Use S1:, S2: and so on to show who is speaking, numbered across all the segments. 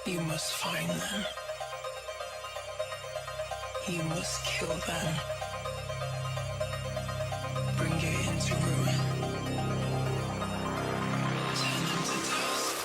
S1: You must find them. You must kill them. Bring it into ruin. Turn them to dust.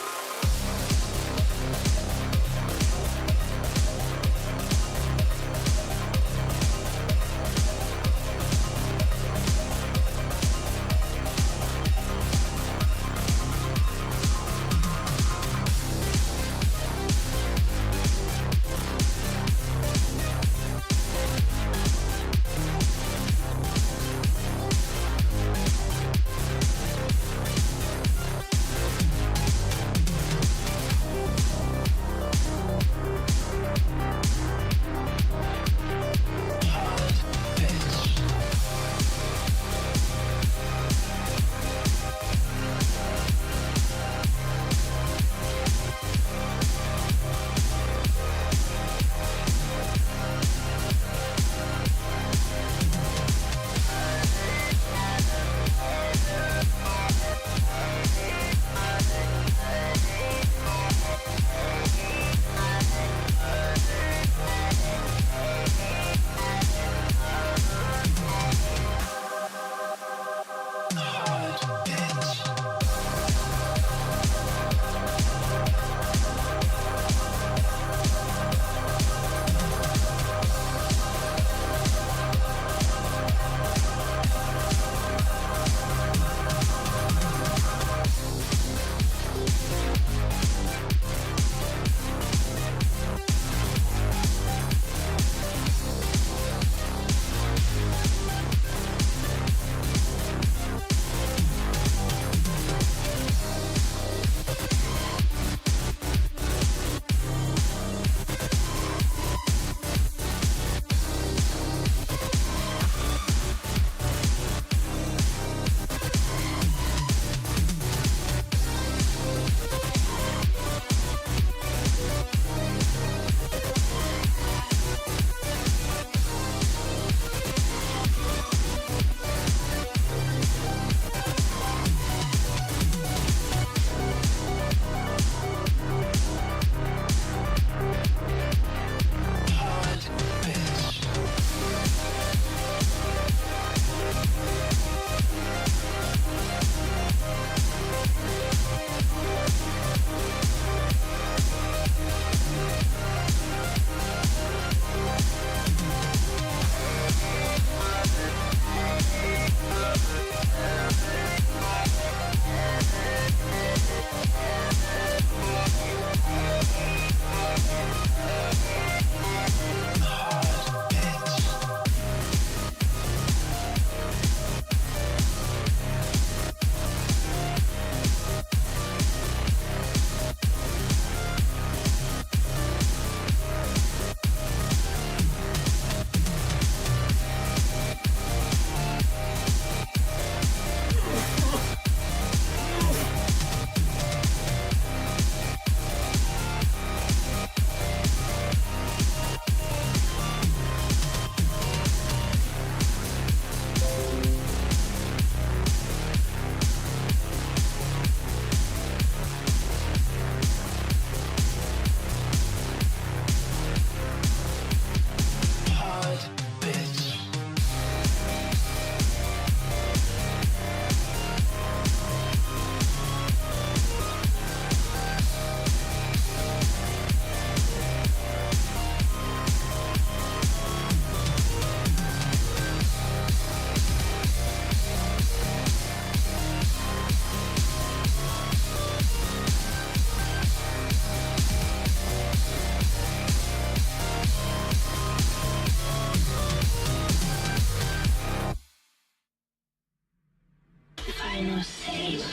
S2: Final stage.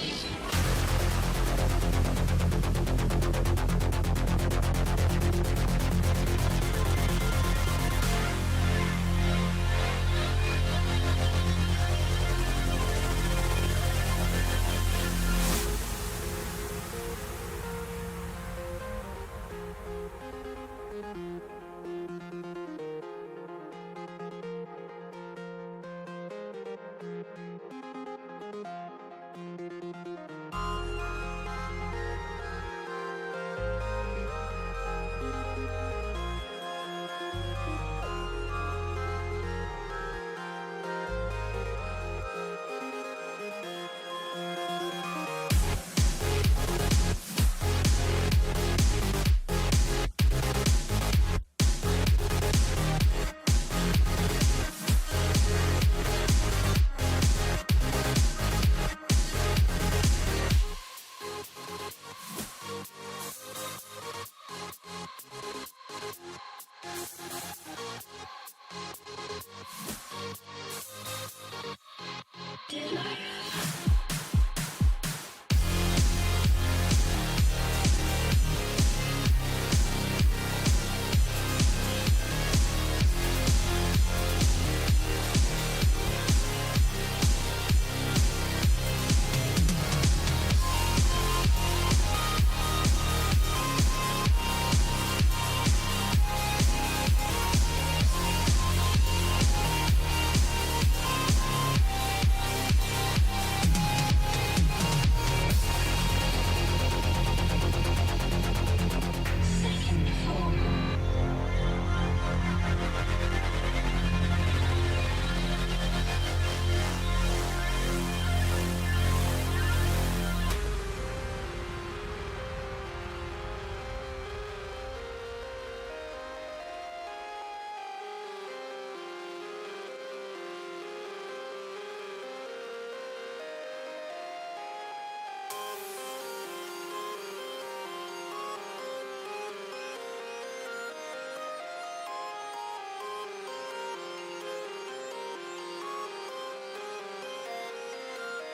S2: Twisted life. Second form.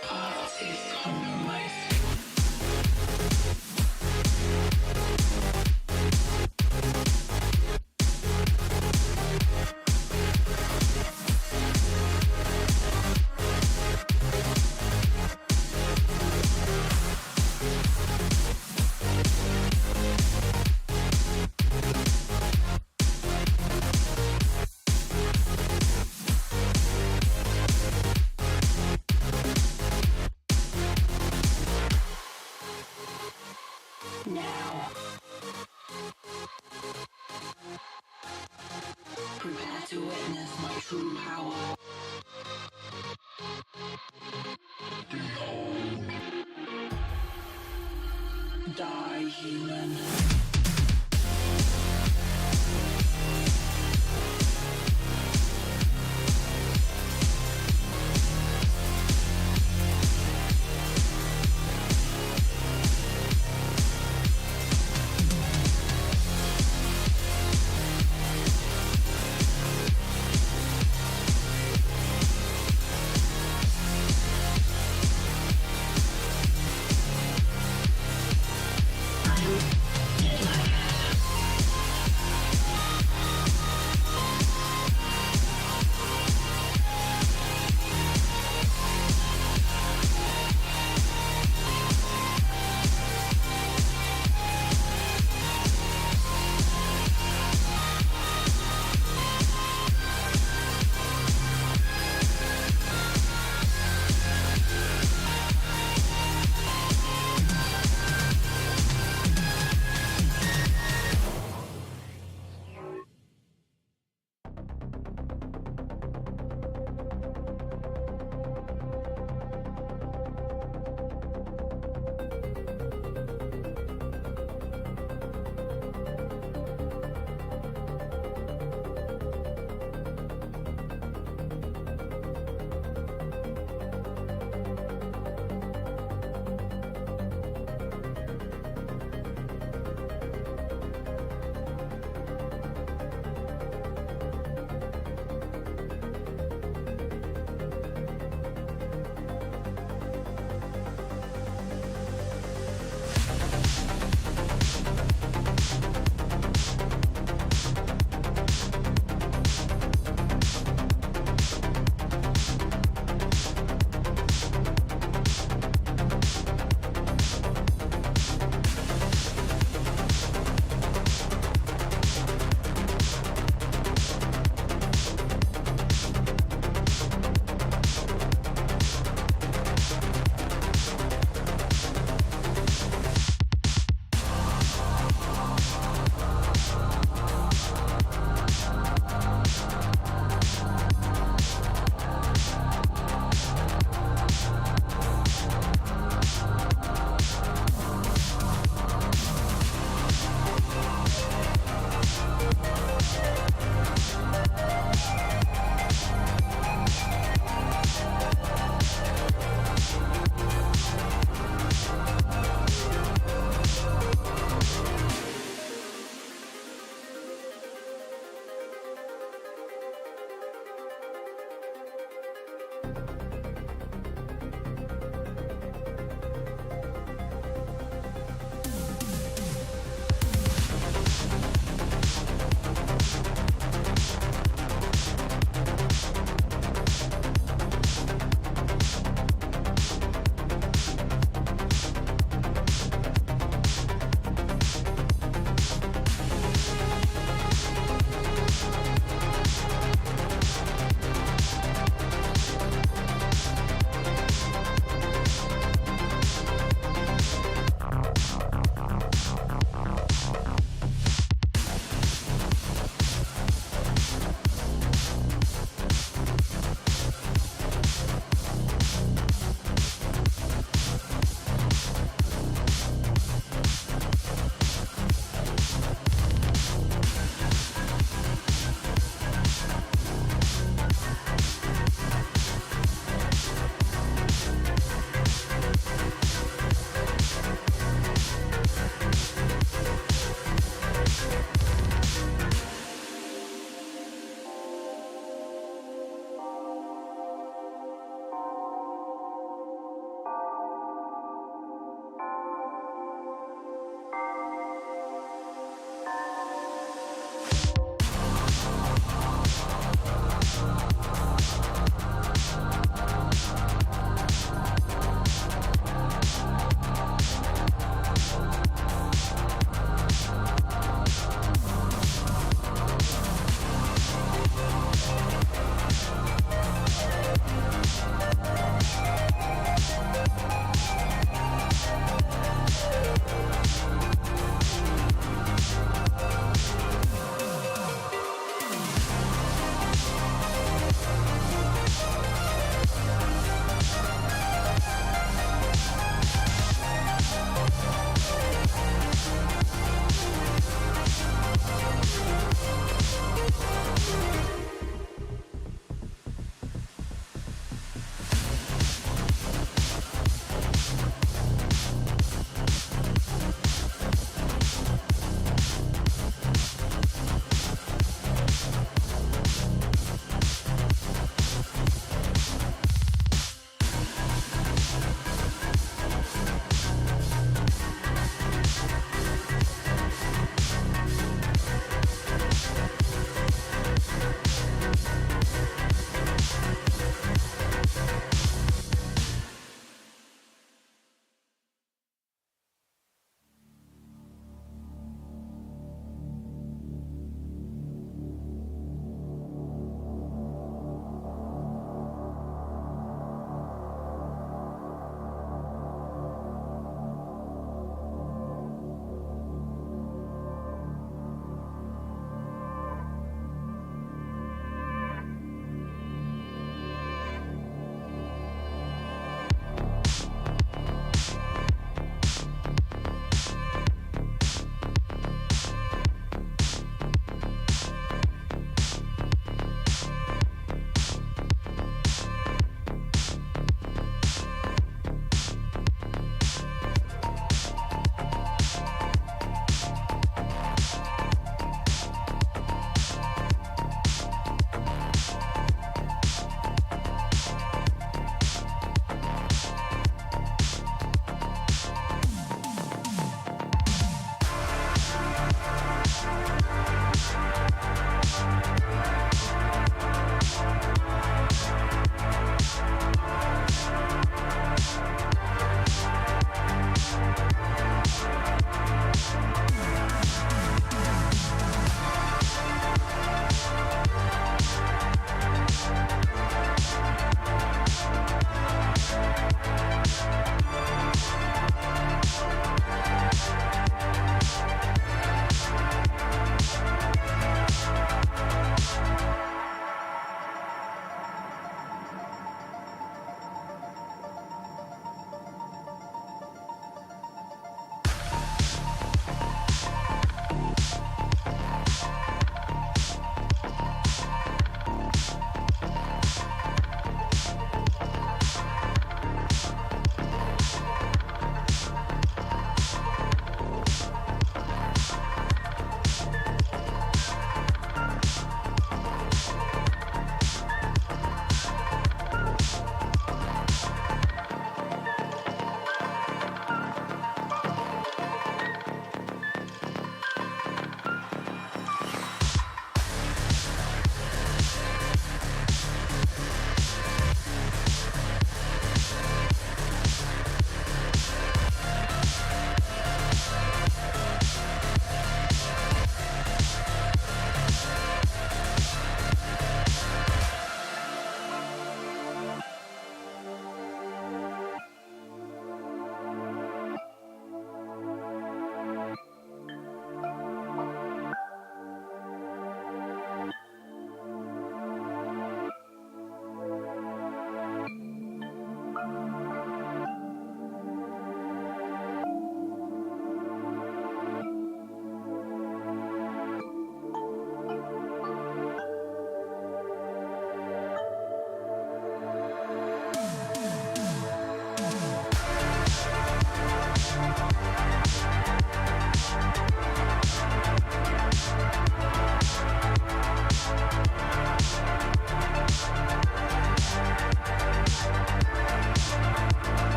S1: Path is compromised.
S2: Now. Prepare to witness my true power.
S1: Die, human.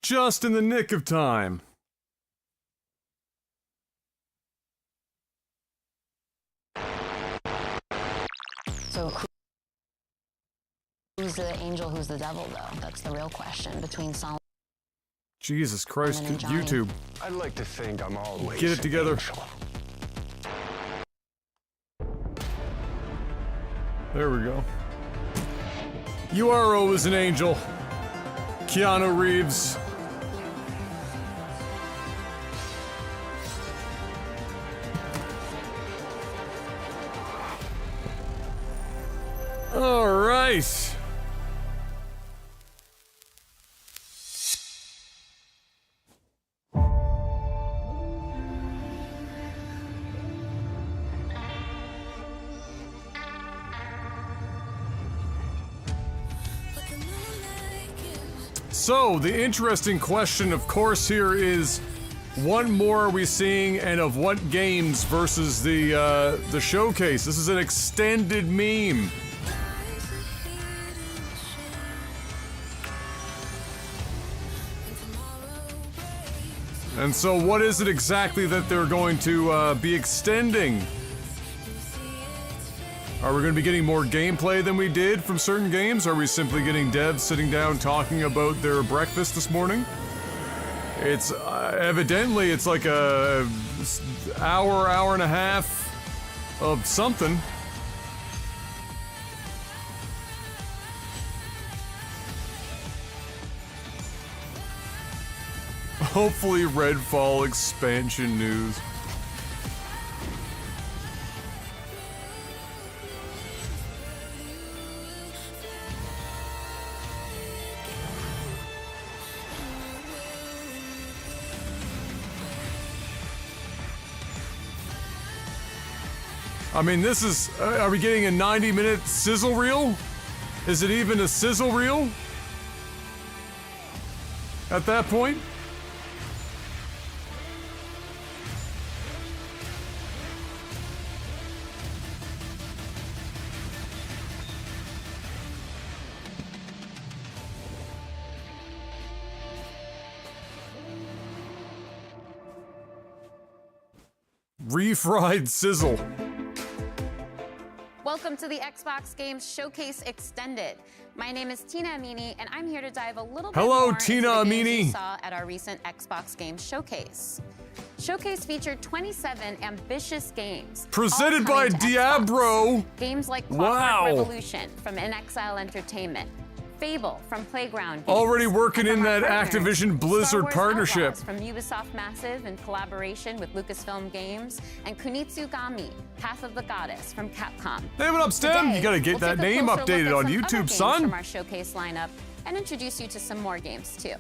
S3: Just in the nick of time.
S2: So who's the angel, who's the devil, though? That's the real question between Solomon
S3: Jesus Christ,
S2: and Johnny.
S3: YouTube.
S4: I'd like to think I'm always
S3: Get it together.
S4: an angel.
S3: There we go. You are always an angel. Keanu Reeves. All right. So, the interesting question, of course, here is, what more are we seeing, and of what games versus the showcase? This is an extended meme. And so, what is it exactly that they're going to be extending? Are we going to be getting more gameplay than we did from certain games? Are we simply getting devs sitting down talking about their breakfast this morning? It's evidently it's like a hour and a half of something. Hopefully Redfall expansion news. I mean, this is, are we getting a 90-minute sizzle reel? Is it even a sizzle reel? At that point? Refried sizzle.
S5: Welcome to the Xbox Games Showcase Extended. My name is Tina Amini, and I'm here to dive a little bit more into
S3: Tina
S5: the games
S3: Amini.
S5: you saw at our recent Xbox Games Showcase. Showcase featured 27 ambitious games.
S3: Presented
S5: all
S3: by
S5: coming to
S3: Diablo.
S5: Xbox. Games like
S3: Wow.
S5: Clockwork Revolution from InXile Entertainment, Fable from Playground Games,
S3: Already working
S5: and
S3: in
S5: from our
S3: that
S5: partners,
S3: Activision Blizzard
S5: Star Wars
S3: partnership.
S5: Outlaws from Ubisoft Massive in collaboration with Lucasfilm Games, and Kunitsu Gami, Path of the Goddess from Capcom.
S3: Hey, what up, Stem?
S5: Today,
S3: You gotta get
S5: we'll
S3: that
S5: take a
S3: name
S5: closer look
S3: updated
S5: at
S3: on
S5: some other
S3: YouTube,
S5: games
S3: son.
S5: From our showcase lineup, and introduce you to some more games too.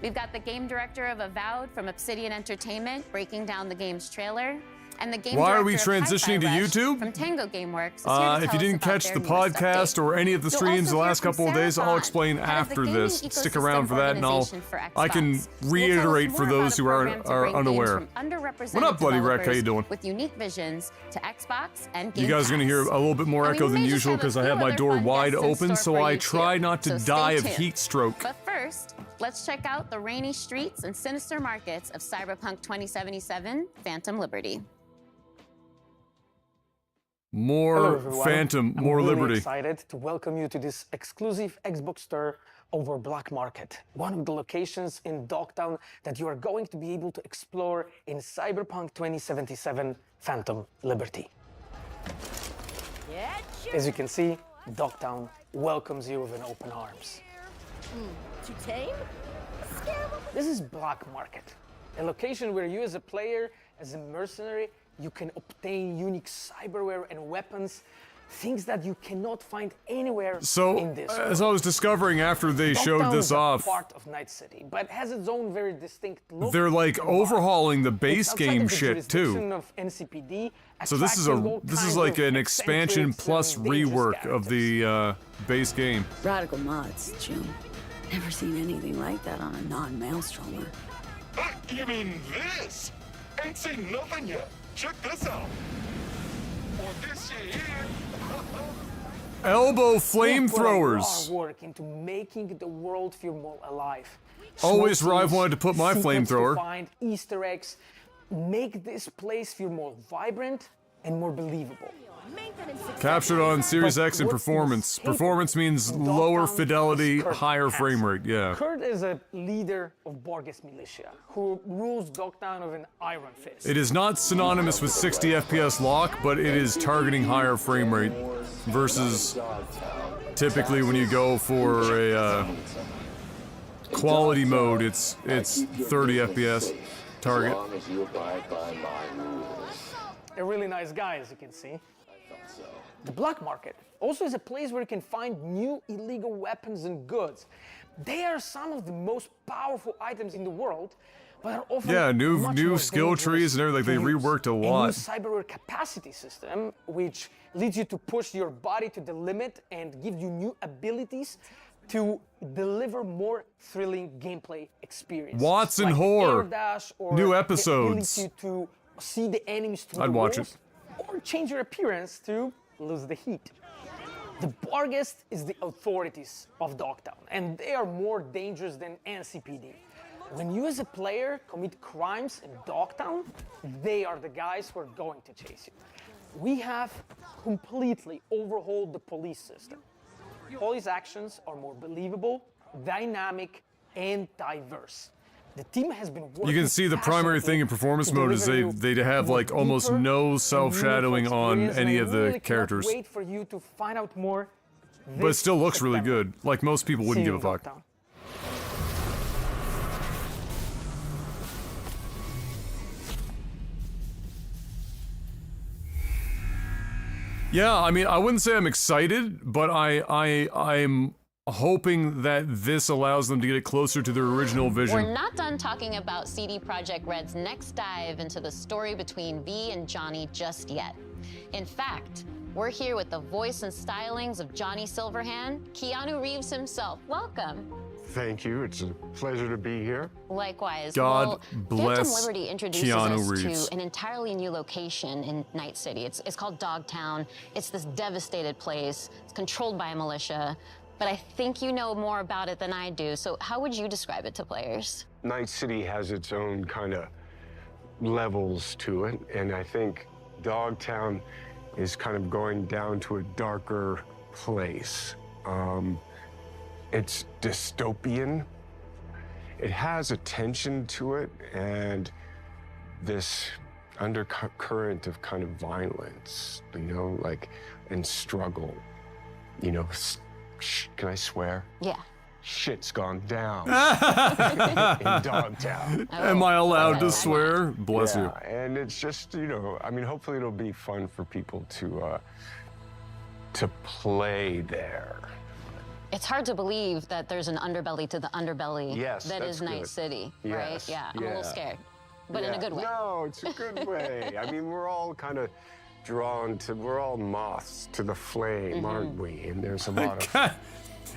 S5: We've got the game director of Avowed from Obsidian Entertainment breaking down the game's trailer, and the game
S3: Why are
S5: director
S3: we
S5: of
S3: transitioning to
S5: Hi-Fi Rush
S3: YouTube?
S5: from Tango Gameworks is here to
S3: If you
S5: tell us
S3: didn't
S5: about
S3: catch
S5: their
S3: the
S5: newest
S3: podcast
S5: update.
S3: or any of the
S5: You'll
S3: streams
S5: also
S3: the
S5: hear
S3: last
S5: from
S3: couple of
S5: Sarah
S3: days, I'll
S5: Bond,
S3: explain
S5: head of the
S3: after
S5: gaming
S3: this. Stick around for that, and
S5: ecosystem for
S3: I can
S5: Xbox. Will tell us
S3: reiterate for
S5: more
S3: those
S5: about
S3: who
S5: a
S3: are
S5: program to bring games
S3: unaware.
S5: from underrepresented
S3: What up, Bloody Wreck? How you
S5: developers
S3: doing?
S5: With unique visions to Xbox and Game
S3: You guys are gonna hear
S5: Pass.
S3: a little bit more
S5: And we
S3: echo than
S5: may just
S3: usual
S5: have a
S3: because I
S5: few
S3: have my
S5: other
S3: door
S5: fun
S3: wide
S5: guests in
S3: open,
S5: store
S3: so
S5: for
S3: I
S5: you
S3: try
S5: too.
S3: not to
S5: So stay
S3: die of
S5: tuned.
S3: heat stroke.
S5: But first, let's check out the rainy streets and sinister markets of Cyberpunk 2077 Phantom Liberty.
S3: More
S6: Hello everyone.
S3: Phantom, more
S6: I'm really
S3: liberty.
S6: excited to welcome you to this exclusive Xbox store over Black Market, one of the locations in Dogtown that you are going to be able to explore in Cyberpunk 2077 Phantom Liberty. As you can see, Dogtown welcomes you with an open arms.
S7: Too tame?
S6: This is Black Market, a location where you as a player, as a mercenary, you can obtain unique cyberware and weapons, things that you cannot find anywhere
S3: So,
S6: in this
S3: as
S6: world.
S3: I was discovering after they showed
S6: Dogtown
S3: this
S6: is a
S3: off,
S6: part of Night City, but has its own very distinct look.
S3: they're like
S6: and vibe.
S3: overhauling the
S6: It's
S3: base
S6: outside
S3: game
S6: of the
S3: shit too.
S6: jurisdiction of NCPD,
S3: So this is
S6: attracting all
S3: this is
S6: kinds
S3: like
S6: of
S3: an expansion
S6: eccentrics
S3: plus
S6: and dangerous
S3: rework of
S6: characters.
S3: the base game.
S7: Radical mods, June. Never seen anything like that on a non-maelstromer.
S4: You mean this? Ain't seen nothing yet. Check this out. Or this shit here.
S3: Elbow
S6: We
S3: flamethrowers.
S6: put a lot of work into making the world feel more alive.
S3: Always
S6: Small
S3: Rive
S6: clues,
S3: wanted to put my
S6: secrets to
S3: flamethrower.
S6: find, Easter eggs, make this place feel more vibrant and more believable.
S3: Captured on Series
S6: But
S3: X in
S6: what's
S3: performance.
S6: mistaken
S3: Performance means
S6: in
S3: lower
S6: Dogtown
S3: fidelity,
S6: is Kurt
S3: higher
S6: Hansen.
S3: frame rate, yeah.
S6: Kurt is a leader of Borges militia who rules Dogtown with an iron fist.
S3: It is not synonymous with 60 FPS lock, but it is targeting higher frame rate versus typically when you go for a quality mode, it's 30 FPS target.
S6: A really nice guy, as you can see. The black market also is a place where you can find new illegal weapons and goods. They are some of the most powerful items in the world, but are often
S3: Yeah, new
S6: much more
S3: skill
S6: dangerous
S3: trees and everything. They
S6: to use.
S3: reworked a
S6: new
S3: lot.
S6: cyberware capacity system, which leads you to push your body to the limit and give you new abilities to deliver more thrilling gameplay experience.
S3: Watson
S6: like
S3: Hoare.
S6: air dash or
S3: New
S6: the
S3: episodes.
S6: ability to see the enemies through
S3: I'd
S6: the
S3: watch
S6: walls, or change your appearance to lose the heat. The Barghest is the authorities of Dogtown, and they are more dangerous than NCPD. When you as a player commit crimes in Dogtown, they are the guys who are going to chase you. We have completely overhauled the police system. Police actions are more believable, dynamic, and diverse. The team has been working
S3: You can see the primary thing in performance mode is they have like almost no self-shadowing on any of the characters.
S6: Wait for you to find out more.
S3: But it still looks really good. Like most people wouldn't give a fuck. Yeah, I mean, I wouldn't say I'm excited, but I'm hoping that this allows them to get it closer to their original vision.
S2: We're not done talking about CD Projekt Red's next dive into the story between V and Johnny just yet. In fact, we're here with the voice and stylings of Johnny Silverhand, Keanu Reeves himself. Welcome.
S8: Thank you. It's a pleasure to be here.
S2: Likewise.
S3: God
S2: well,
S3: bless
S2: Phantom Liberty introduces
S3: Keanu
S2: us
S3: Reeves.
S2: to an entirely new location in Night City. It's called Dogtown. It's this devastated place. It's controlled by a militia. But I think you know more about it than I do. So how would you describe it to players?
S8: Night City has its own kind of levels to it, and I think Dogtown is kind of going down to a darker place. It's dystopian. It has a tension to it and this undercurrent of kind of violence, you know, like, and struggle. You know, can I swear?
S2: Yeah.
S8: Shit's gone down in Dogtown.
S3: Am I allowed to swear? Bless you.
S8: And it's just, you know, I mean, hopefully it'll be fun for people to play there.
S2: It's hard to believe that there's an underbelly to the underbelly
S8: Yes,
S2: that
S8: that's
S2: is Night
S8: good.
S2: City,
S8: Yes,
S2: right? Yeah, I'm a little
S8: yeah.
S2: scared, but in a good way.
S8: No, it's a good way. I mean, we're all kind of drawn to, we're all moths to the flame, aren't we? And there's a lot of...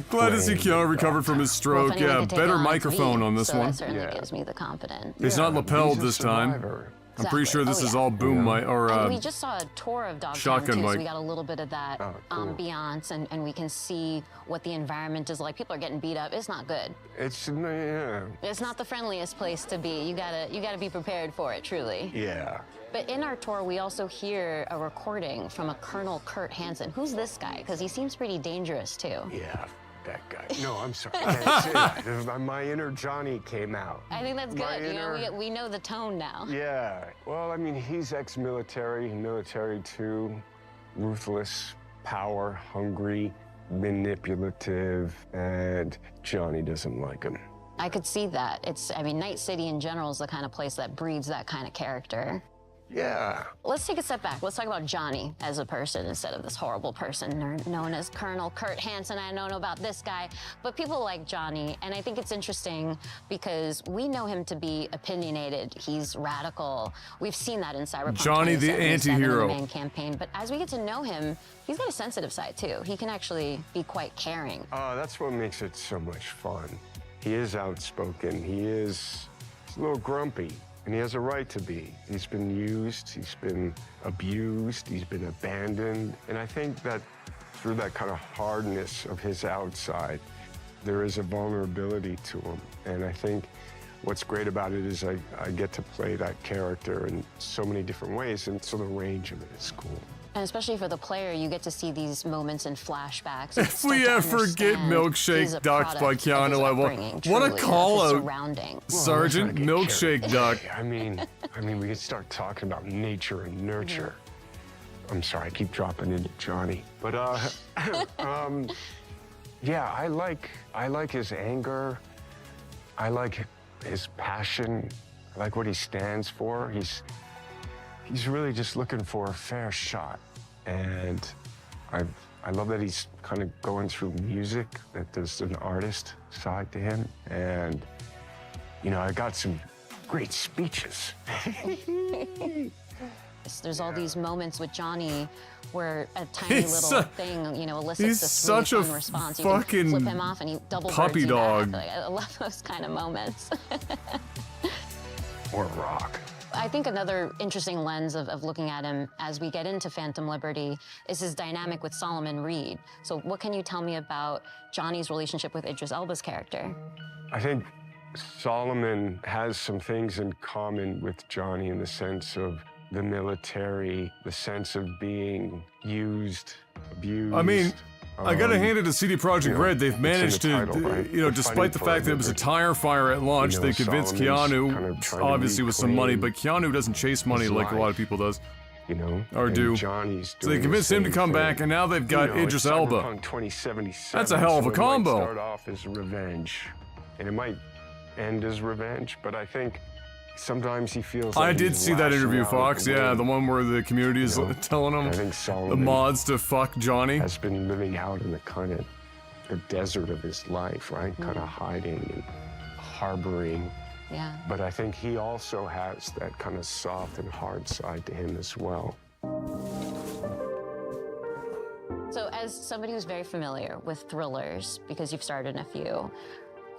S3: Glad to see Keanu recovered from his
S2: Well,
S3: stroke.
S2: if anyone
S3: Yeah,
S2: could take
S3: better
S2: on, it's
S3: microphone
S2: V,
S3: on this
S2: so
S3: one.
S2: that certainly
S8: Yeah.
S2: gives me the confidence.
S3: It's not lapelled
S8: He's a
S3: this time.
S8: survivor.
S3: I'm pretty sure this
S2: Exactly.
S3: is
S2: Oh, yeah.
S3: all boom mic or
S2: And we just saw a tour of Dogtown
S3: shotgun
S2: too,
S3: mic.
S2: so we got a little bit of that
S8: Oh, cool.
S2: ambiance, and we can see what the environment is like. People are getting beat up. It's not good.
S8: It's, yeah.
S2: It's not the friendliest place to be. You gotta be prepared for it, truly.
S8: Yeah.
S2: But in our tour, we also hear a recording from a Colonel Kurt Hansen. Who's this guy? Because he seems pretty dangerous too.
S8: Yeah, that guy. No, I'm sorry. I can't say that. My inner Johnny came out.
S2: I think that's
S8: My
S2: good. You know,
S8: inner-
S2: we know the tone now.
S8: Yeah. Well, I mean, he's ex-military, military too, ruthless, power hungry, manipulative, and Johnny doesn't like him.
S2: I could see that. I mean, Night City in general is the kind of place that breeds that kind of character.
S8: Yeah.
S2: Let's take a step back. Let's talk about Johnny as a person instead of this horrible person known as Colonel Kurt Hansen. I don't know about this guy, but people like Johnny, and I think it's interesting because we know him to be opinionated. He's radical. We've seen that in Cyberpunk
S3: Johnny the
S2: 2077 in the
S3: anti-hero.
S2: main campaign, but as we get to know him, he's got a sensitive side too. He can actually be quite caring.
S8: That's what makes it so much fun. He is outspoken. He's a little grumpy. And he has a right to be. He's been used, he's been abused, he's been abandoned. And I think that through that kind of hardness of his outside, there is a vulnerability to him. And I think what's great about it is I get to play that character in so many different ways, and so the range of it is cool.
S2: And especially for the player, you get to see these moments in flashbacks.
S3: If we ever get Milkshake Ducked by Keanu, I will. What a call out, Sergeant Milkshake Duck.
S8: I mean, we could start talking about nature and nurture. I'm sorry, I keep dropping into Johnny, but yeah, I like his anger. I like his passion. I like what he stands for. He's really just looking for a fair shot. And I love that he's kind of going through music, that there's an artist side to him. And, you know, I got some great speeches.
S2: There's all these moments with Johnny where a tiny little thing, you know, elicits
S3: he's
S2: this
S3: such
S2: really
S3: a
S2: fun response. You
S3: fucking
S2: can flip him off and he double
S3: puppy
S2: birds you
S3: dog.
S2: back. Like, I love those kind of moments.
S8: Or rock.
S2: I think another interesting lens of looking at him as we get into Phantom Liberty is his dynamic with Solomon Reed. So what can you tell me about Johnny's relationship with Idris Elba's character?
S8: I think Solomon has some things in common with Johnny in the sense of the military, the sense of being used, abused.
S3: I mean, I gotta hand it to CD Projekt Red. They've managed to,
S8: title, right?
S3: you know, despite the fact that it was a tire fire at launch,
S8: You know,
S3: they convinced
S8: Solomon's
S3: Keanu,
S8: kind of trying to
S3: obviously with some money,
S8: reclaim
S3: but Keanu doesn't chase money
S8: his
S3: like a lot
S8: life.
S3: of people does.
S8: You know,
S3: Or
S8: and
S3: do.
S8: Johnny's
S3: So they
S8: doing
S3: convinced
S8: the
S3: him to
S8: same
S3: come
S8: thing.
S3: back, and now they've got
S8: You know,
S3: Idris
S8: it's
S3: Elba.
S8: Cyberpunk 2077.
S3: That's a hell of a
S8: so it
S3: combo.
S8: might start off as revenge, and it might end as revenge, but I think sometimes he feels like
S3: I did
S8: he's
S3: see that
S8: lashing
S3: interview,
S8: out
S3: Fox.
S8: at the
S3: Yeah,
S8: wind.
S3: the one where the community is
S8: You know,
S3: telling
S8: I
S3: them
S8: think
S3: the
S8: Solomon
S3: mods to fuck Johnny.
S8: has been living out in the kind of the desert of his life, right? Kind of hiding and harboring.
S2: Yeah.
S8: But I think he also has that kind of soft and hard side to him as well.
S2: So as somebody who's very familiar with thrillers, because you've starred in a few,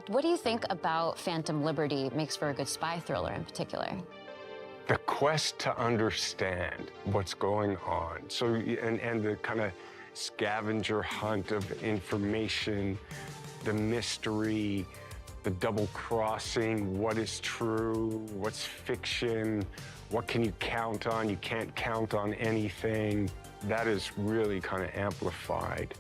S2: what do you think about Phantom Liberty makes for a good spy thriller in particular?
S8: The quest to understand what's going on. So, and the kind of scavenger hunt of information, the mystery, the double crossing, what is true, what's fiction, what can you count on? You can't count on anything. That is really kind of amplified.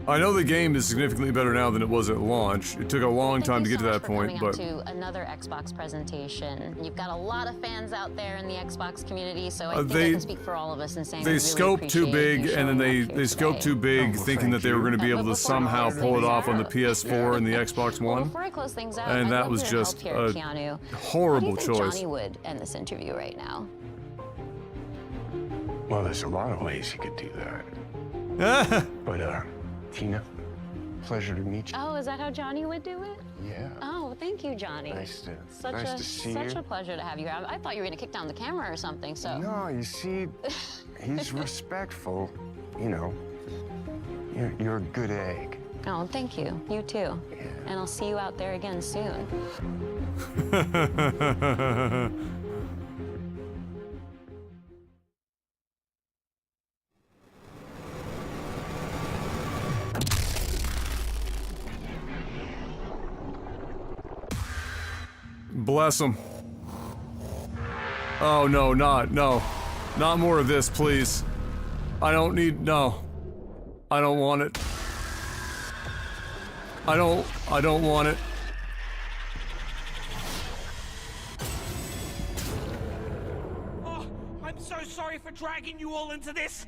S3: I know the game is significantly better now than it was at launch. It took a long time to get to that point, but
S2: Coming out to another Xbox presentation. You've got a lot of fans out there in the Xbox community, so I think I can speak for all of us in saying
S3: they
S2: we really
S3: scoped too
S2: appreciate
S3: big,
S2: you
S3: and then
S2: showing up
S3: they
S2: here
S3: scoped
S2: today.
S3: too big,
S8: well,
S3: thinking that they were going to be able to
S2: Before I
S3: somehow
S2: close
S3: pull it
S2: things
S3: off on the
S2: out-
S3: PS4 and the Xbox
S2: Well,
S3: One.
S2: before I close things out,
S3: And
S2: I'd
S3: that
S2: love
S3: was
S2: your
S3: just
S2: help here,
S3: a
S2: Keanu.
S3: horrible
S2: How do you think
S3: choice.
S2: Johnny would end this interview right now?
S8: Well, there's a lot of ways you could do that. But, Tina, pleasure to meet you.
S2: Oh, is that how Johnny would do it?
S8: Yeah.
S2: Oh, thank you, Johnny.
S8: Nice to see
S2: such
S8: you.
S2: a pleasure to have you here. I thought you were going to kick down the camera or something, so.
S8: No, you see, he's respectful. You know, you're a good egg.
S2: Oh, thank you. You too.
S8: Yeah.
S2: And I'll see you out there again soon.
S3: Bless him. Oh, no, not more of this, please. I don't need, no. I don't want it. I don't want it.
S9: Oh, I'm so sorry for dragging you all into this.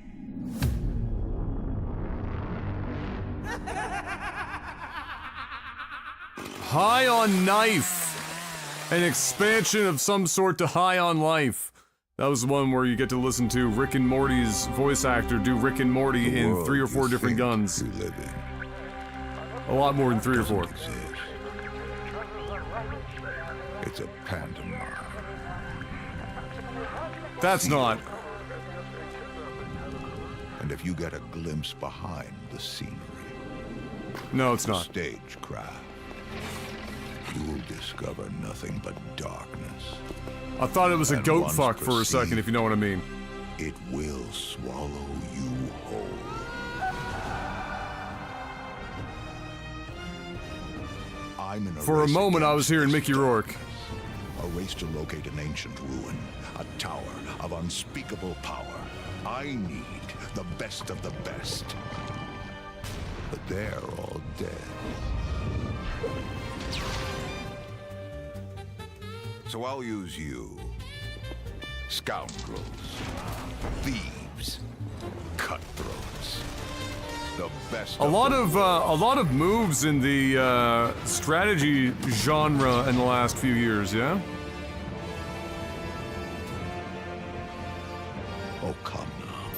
S3: High on Knife. An expansion of some sort to High on Life. That was the one where you get to listen to Rick and Morty's voice actor do Rick and Morty in 3 or 4 different guns.
S10: You live in
S3: A lot more than 3 or 4.
S10: exists. It's a pantomime.
S3: That's not.
S10: And if you get a glimpse behind the scenery,
S3: No, it's not.
S10: stagecraft, you'll discover nothing but darkness.
S3: I thought it was a
S10: And
S3: goat
S10: once
S3: fuck for a second,
S10: perceived,
S3: if you know what I mean.
S10: it will swallow you whole. I'm in a
S3: For a
S10: race
S3: moment, I was
S10: against
S3: hearing
S10: this
S3: Mickey Rourke.
S10: A race to locate an ancient ruin, a tower of unspeakable power. I need the best of the best. But they're all dead. So I'll use you. Scoundrels, thieves, cutthroats. The best
S3: A lot of moves in the strategy genre in the last few years, yeah?
S10: Oh, come now.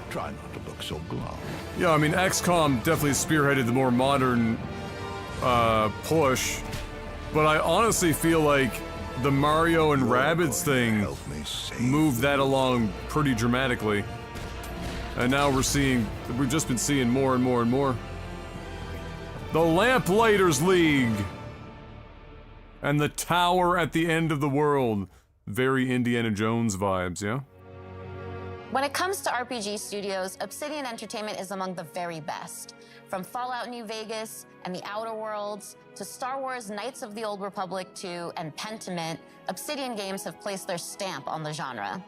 S10: Try not to look so glum.
S3: Yeah, I mean, XCOM definitely spearheaded the more modern push, but I honestly feel like the Mario and Rabbids thing moved that along pretty dramatically. And now we've just been seeing more and more and more. The Lamplighters League! And the tower at the end of the world. Very Indiana Jones vibes, yeah?
S2: When it comes to RPG studios, Obsidian Entertainment is among the very best. From Fallout New Vegas and The Outer Worlds to Star Wars Knights of the Old Republic 2 and Pentiment, Obsidian games have placed their stamp on the genre.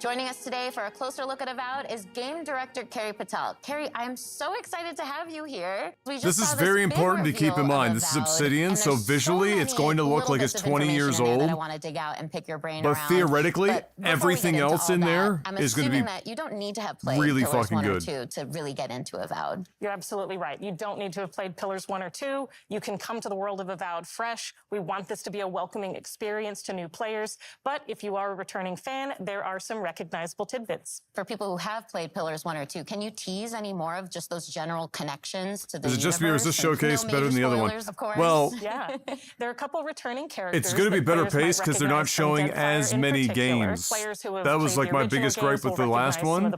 S2: Joining us today for a closer look at Avowed is game director Carrie Patel. Carrie, I'm so excited to have you here.
S3: This is very important to keep in mind. This is Obsidian, so visually it's going to look like it's 20 years old.
S2: I want to dig out and pick your brain
S3: but
S2: around.
S3: theoretically,
S2: But
S3: everything else in there is going to be
S2: that you don't need to have played
S3: really
S2: Pillars
S3: fucking
S2: 1 or
S3: good.
S2: 2 to really get into Avowed.
S11: You're absolutely right. You don't need to have played Pillars 1 or 2. You can come to the world of Avowed fresh. We want this to be a welcoming experience to new players. But if you are a returning fan, there are some recognizable tidbits.
S2: For people who have played Pillars 1 or 2, can you tease any more of just those general connections to the
S3: Is it just me or is this showcase better than the other one?
S2: Of course.
S3: Well,
S11: yeah, there are a couple returning characters.
S3: it's going to be better paced because they're not showing as many games. That was like my biggest gripe with the last one.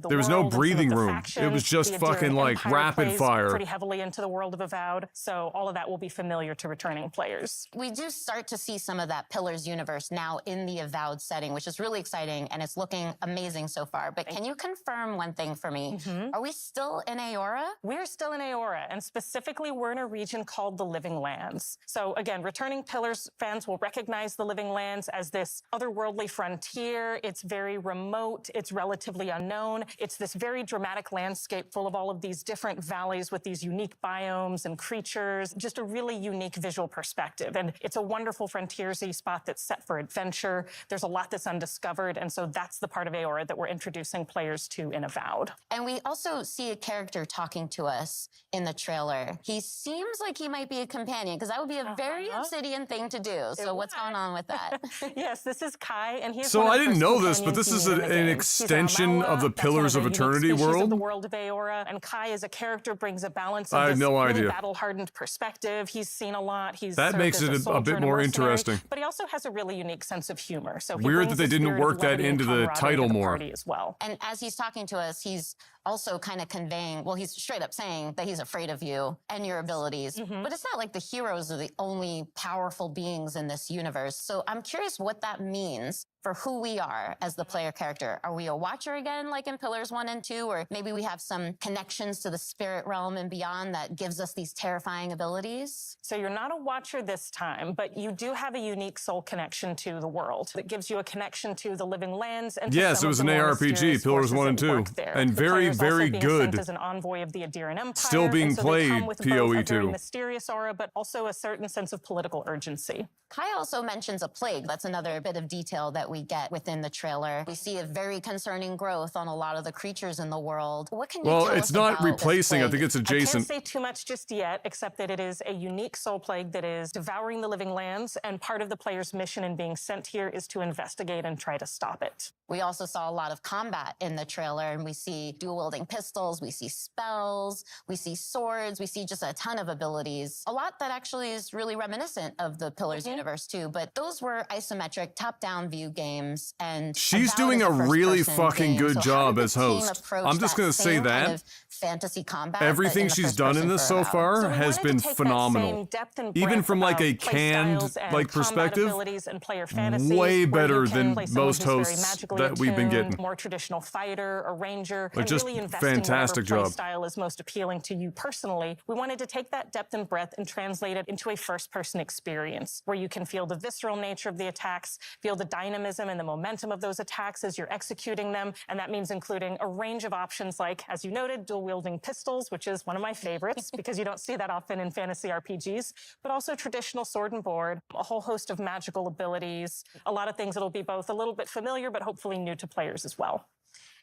S3: There was no breathing room. It was just fucking like rapid fire.
S11: Pretty heavily into the world of Avowed, so all of that will be familiar to returning players.
S2: We do start to see some of that Pillars universe now in the Avowed setting, which is really exciting, and it's looking amazing so far. But can you confirm one thing for me? Are we still in Aora?
S11: We're still in Aora, and specifically we're in a region called the Living Lands. So again, returning Pillars fans will recognize the Living Lands as this otherworldly frontier. It's very remote. It's relatively unknown. It's this very dramatic landscape full of all of these different valleys with these unique biomes and creatures, just a really unique visual perspective. And it's a wonderful frontiersy spot that's set for adventure. There's a lot that's undiscovered, and so that's the part of Aora that we're introducing players to in Avowed.
S2: And we also see a character talking to us in the trailer. He seems like he might be a companion, because that would be a very Obsidian thing to do. So what's going on with that?
S11: Yes, this is Kai, and he's
S3: So
S11: one of
S3: I
S11: the
S3: didn't
S11: first
S3: know this, but
S11: companions
S3: this is
S11: you meet in the
S3: an
S11: game.
S3: extension
S11: He's
S3: of the
S11: Lmao.
S3: Pillars of
S11: That's one
S3: Eternity
S11: unique species
S3: world?
S11: of the world of Aora, and Kai as a character brings a balance of
S3: I had
S11: this
S3: no
S11: really
S3: idea.
S11: battle-hardened perspective. He's seen a lot. He's
S3: That
S11: served
S3: makes
S11: as
S3: it a
S11: soldier
S3: bit
S11: and
S3: more
S11: mercenary,
S3: interesting.
S11: But he also has a really unique sense of humor. So he
S3: Weird
S11: brings
S3: that they
S11: a
S3: didn't
S11: spirit of
S3: work that
S11: levity and
S3: into the
S11: camaraderie
S3: title
S11: to the
S3: more.
S11: party as well.
S2: And as he's talking to us, he's also kind of conveying, well, he's straight up saying that he's afraid of you and your abilities. But it's not like the heroes are the only powerful beings in this universe. So I'm curious what that means for who we are as the player character. Are we a watcher again, like in Pillars 1 and 2? Or maybe we have some connections to the spirit realm and beyond that gives us these terrifying abilities?
S11: So you're not a watcher this time, but you do have a unique soul connection to the world that gives you a connection to the Living Lands and to
S3: Yes,
S11: some
S3: it was
S11: of
S3: an
S11: the more
S3: ARPG,
S11: mysterious
S3: Pillars 1 and
S11: forces that
S3: 2,
S11: work there.
S3: and
S11: The
S3: very,
S11: player's
S3: very
S11: also being
S3: good.
S11: sent as an envoy of the Adirian Empire.
S3: Still being
S11: and so they come
S3: played,
S11: with both
S3: PoE
S11: a very
S3: 2.
S11: mysterious aura, but also a certain sense of political urgency.
S2: Kai also mentions a plague. That's another bit of detail that we get within the trailer. We see a very concerning growth on a lot of the creatures in the world. What can you tell
S3: Well, it's
S2: us
S3: not
S2: about this
S3: replacing, I
S2: plague?
S3: think it's
S11: I
S3: adjacent.
S11: can't say too much just yet, except that it is a unique soul plague that is devouring the Living Lands, and part of the player's mission in being sent here is to investigate and try to stop it.
S2: We also saw a lot of combat in the trailer, and we see dual-wielding pistols, we see spells, we see swords, we see just a ton of abilities. A lot that actually is really reminiscent of the Pillars universe too, but those were isometric, top-down view games, and
S3: she's
S2: Avowed
S3: doing
S2: is
S3: a really
S2: first-person
S3: fucking
S2: game.
S3: good
S2: So how
S3: job
S2: did
S3: as
S2: the team
S3: host.
S2: approach
S3: I'm just
S2: that
S3: gonna say
S2: same kind
S3: that
S2: of fantasy combat,
S3: everything
S2: but in the
S3: she's
S2: first
S3: done in
S2: person
S3: this
S2: for
S3: so
S2: Avowed?
S3: far
S11: So we
S3: has
S11: wanted
S3: been
S11: to take that
S3: phenomenal.
S11: same depth and
S3: Even
S11: breadth
S3: from like
S11: about
S3: a
S11: play
S3: canned
S11: styles and
S3: like
S11: combat
S3: perspective,
S11: abilities and player fantasies,
S3: way
S11: where you
S3: better
S11: can
S3: than
S11: play someone
S3: most
S11: who's very
S3: hosts
S11: magically
S3: that we've been
S11: attuned,
S3: getting.
S11: more traditional fighter or ranger,
S3: Like,
S11: and
S3: just
S11: really investing
S3: fantastic
S11: whatever play
S3: job.
S11: style is most appealing to you personally. We wanted to take that depth and breadth and translate it into a first-person experience where you can feel the visceral nature of the attacks, feel the dynamism and the momentum of those attacks as you're executing them, and that means including a range of options like, as you noted, dual-wielding pistols, which is one of my favorites because you don't see that often in fantasy RPGs, but also traditional sword and board, a whole host of magical abilities, a lot of things that'll be both a little bit familiar but hopefully new to players as well.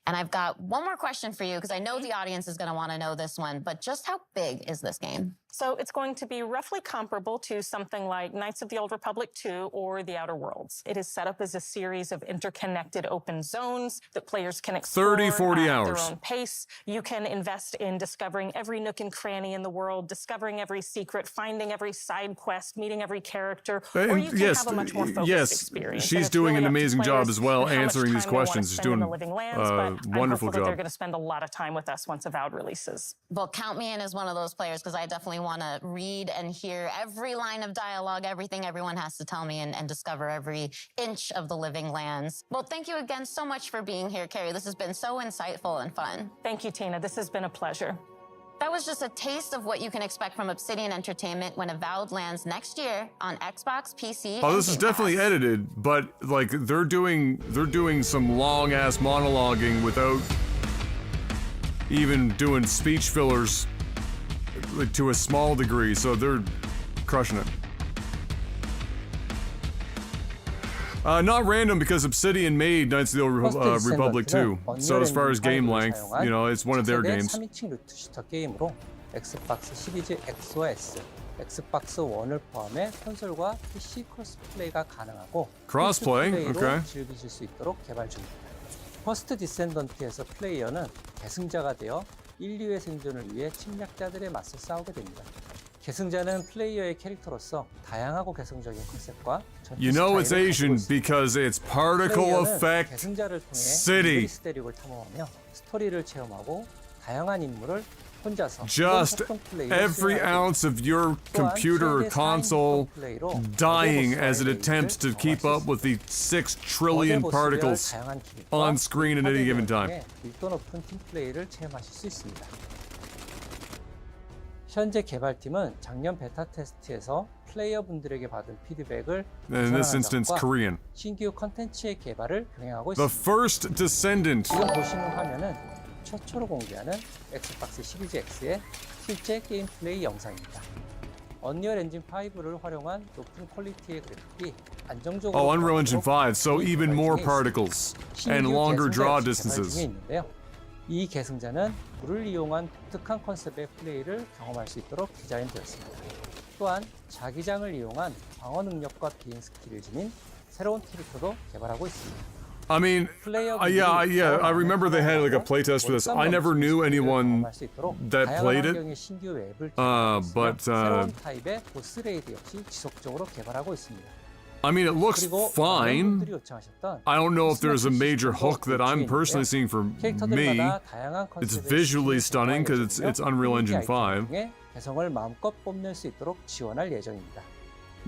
S2: And I've got one more question for you because I know the audience is going to want to know this one, but just how big is this game?
S11: So it's going to be roughly comparable to something like Knights of the Old Republic 2 or The Outer Worlds. It is set up as a series of interconnected open zones that players can explore
S3: 30, 40
S11: at
S3: hours.
S11: their own pace. You can invest in discovering every nook and cranny in the world, discovering every secret, finding every side quest, meeting every character, or you can have a much more focused experience. And
S3: She's
S11: it's
S3: doing
S11: really
S3: an
S11: up to
S3: amazing job
S11: players
S3: as well
S11: and how much
S3: answering these
S11: time they wanna
S3: questions. She's
S11: spend in
S3: doing
S11: the living lands,
S3: a
S11: but I'm
S3: wonderful
S11: hopeful that they're
S3: job.
S11: going to spend a lot of time with us once Avowed releases.
S2: Well, count me in as one of those players because I definitely want to read and hear every line of dialogue, everything everyone has to tell me, and discover every inch of the living lands. Well, thank you again so much for being here, Carrie. This has been so insightful and fun.
S11: Thank you, Tina. This has been a pleasure.
S2: That was just a taste of what you can expect from Obsidian Entertainment when Avowed lands next year on Xbox, PC,
S3: Oh,
S2: and
S3: this is
S2: Game
S3: definitely
S2: Pass.
S3: edited, but like they're doing some long ass monologuing without even doing speech fillers, like, to a small degree. So they're crushing it. Not random because Obsidian made Knights of the Old Republic 2. So as far as game length, you know, it's one of their games.
S12: 3인칭 루트 슈터 게임으로 엑스박스 시리즈 X와 S, 엑스박스 1을 포함해 콘솔과 PC 크로스플레이가 가능하고
S3: Crossplay,
S12: 플레이로
S3: okay.
S12: 즐기실 수 있도록 개발 중입니다. 퍼스트 디센던트에서 플레이어는 계승자가 되어 인류의 생존을 위해 침략자들의 맞서 싸우게 됩니다. 계승자는 플레이어의 캐릭터로서 다양하고 개성적인 컨셉과 전투
S3: You know it's
S12: 스타일을
S3: Asian
S12: 가지고 있습니다.
S3: because it's particle
S12: 플레이어는
S3: effect
S12: 계승자를 통해
S3: city.
S12: 그리스 대륙을 탐험하며 스토리를 체험하고 다양한 인물을 혼자서
S3: Just
S12: 협동 플레이로
S3: every
S12: 수행하게
S3: ounce of your computer or console dying as it attempts to keep up with the 6 trillion particles on screen at any given time.
S12: 밀도 높은 팀 플레이를 체험하실 수 있습니다. 현재 개발팀은 작년 베타 테스트에서 플레이어분들에게 받은 피드백을
S3: In this instance,
S12: 개선하는
S3: Korean.
S12: 점과 신규 컨텐츠의 개발을 병행하고
S3: The
S12: 있습니다.
S3: first descendant.
S12: 지금 보시는 화면은 최초로 공개하는 엑스박스 시리즈 X의 실제 게임 플레이 영상입니다. 언리얼 엔진 5를 활용한 높은 퀄리티의 그래픽이 안정적으로
S3: Oh, Unreal Engine 5, so even more
S12: 개발 중에
S3: particles
S12: 있습니다.
S3: and
S12: 신규
S3: longer draw
S12: 계승자 역시 개발
S3: distances.
S12: 중에 있는데요. 이 계승자는 물을 이용한 독특한 컨셉의 플레이를 경험할 수 있도록 디자인되었습니다. 또한 자기장을 이용한 방어 능력과 비행 스킬을 지닌 새로운 캐릭터도 개발하고 있습니다.
S3: I mean, yeah, I remember they had like a playtest for this. I never knew anyone that played it, but
S12: 새로운 타입의 보스 레이드 역시 지속적으로 개발하고 있습니다.
S3: I mean, it looks
S12: 그리고
S3: fine.
S12: 분들이 요청하셨던
S3: I don't know if there's a major hook that I'm personally seeing for me.
S12: 캐릭터들마다 다양한
S3: It's
S12: 컨셉의
S3: visually
S12: 스킬을
S3: stunning because it's Unreal Engine 5.
S12: 중에 개성을 마음껏 뽐낼 수 있도록 지원할 예정입니다.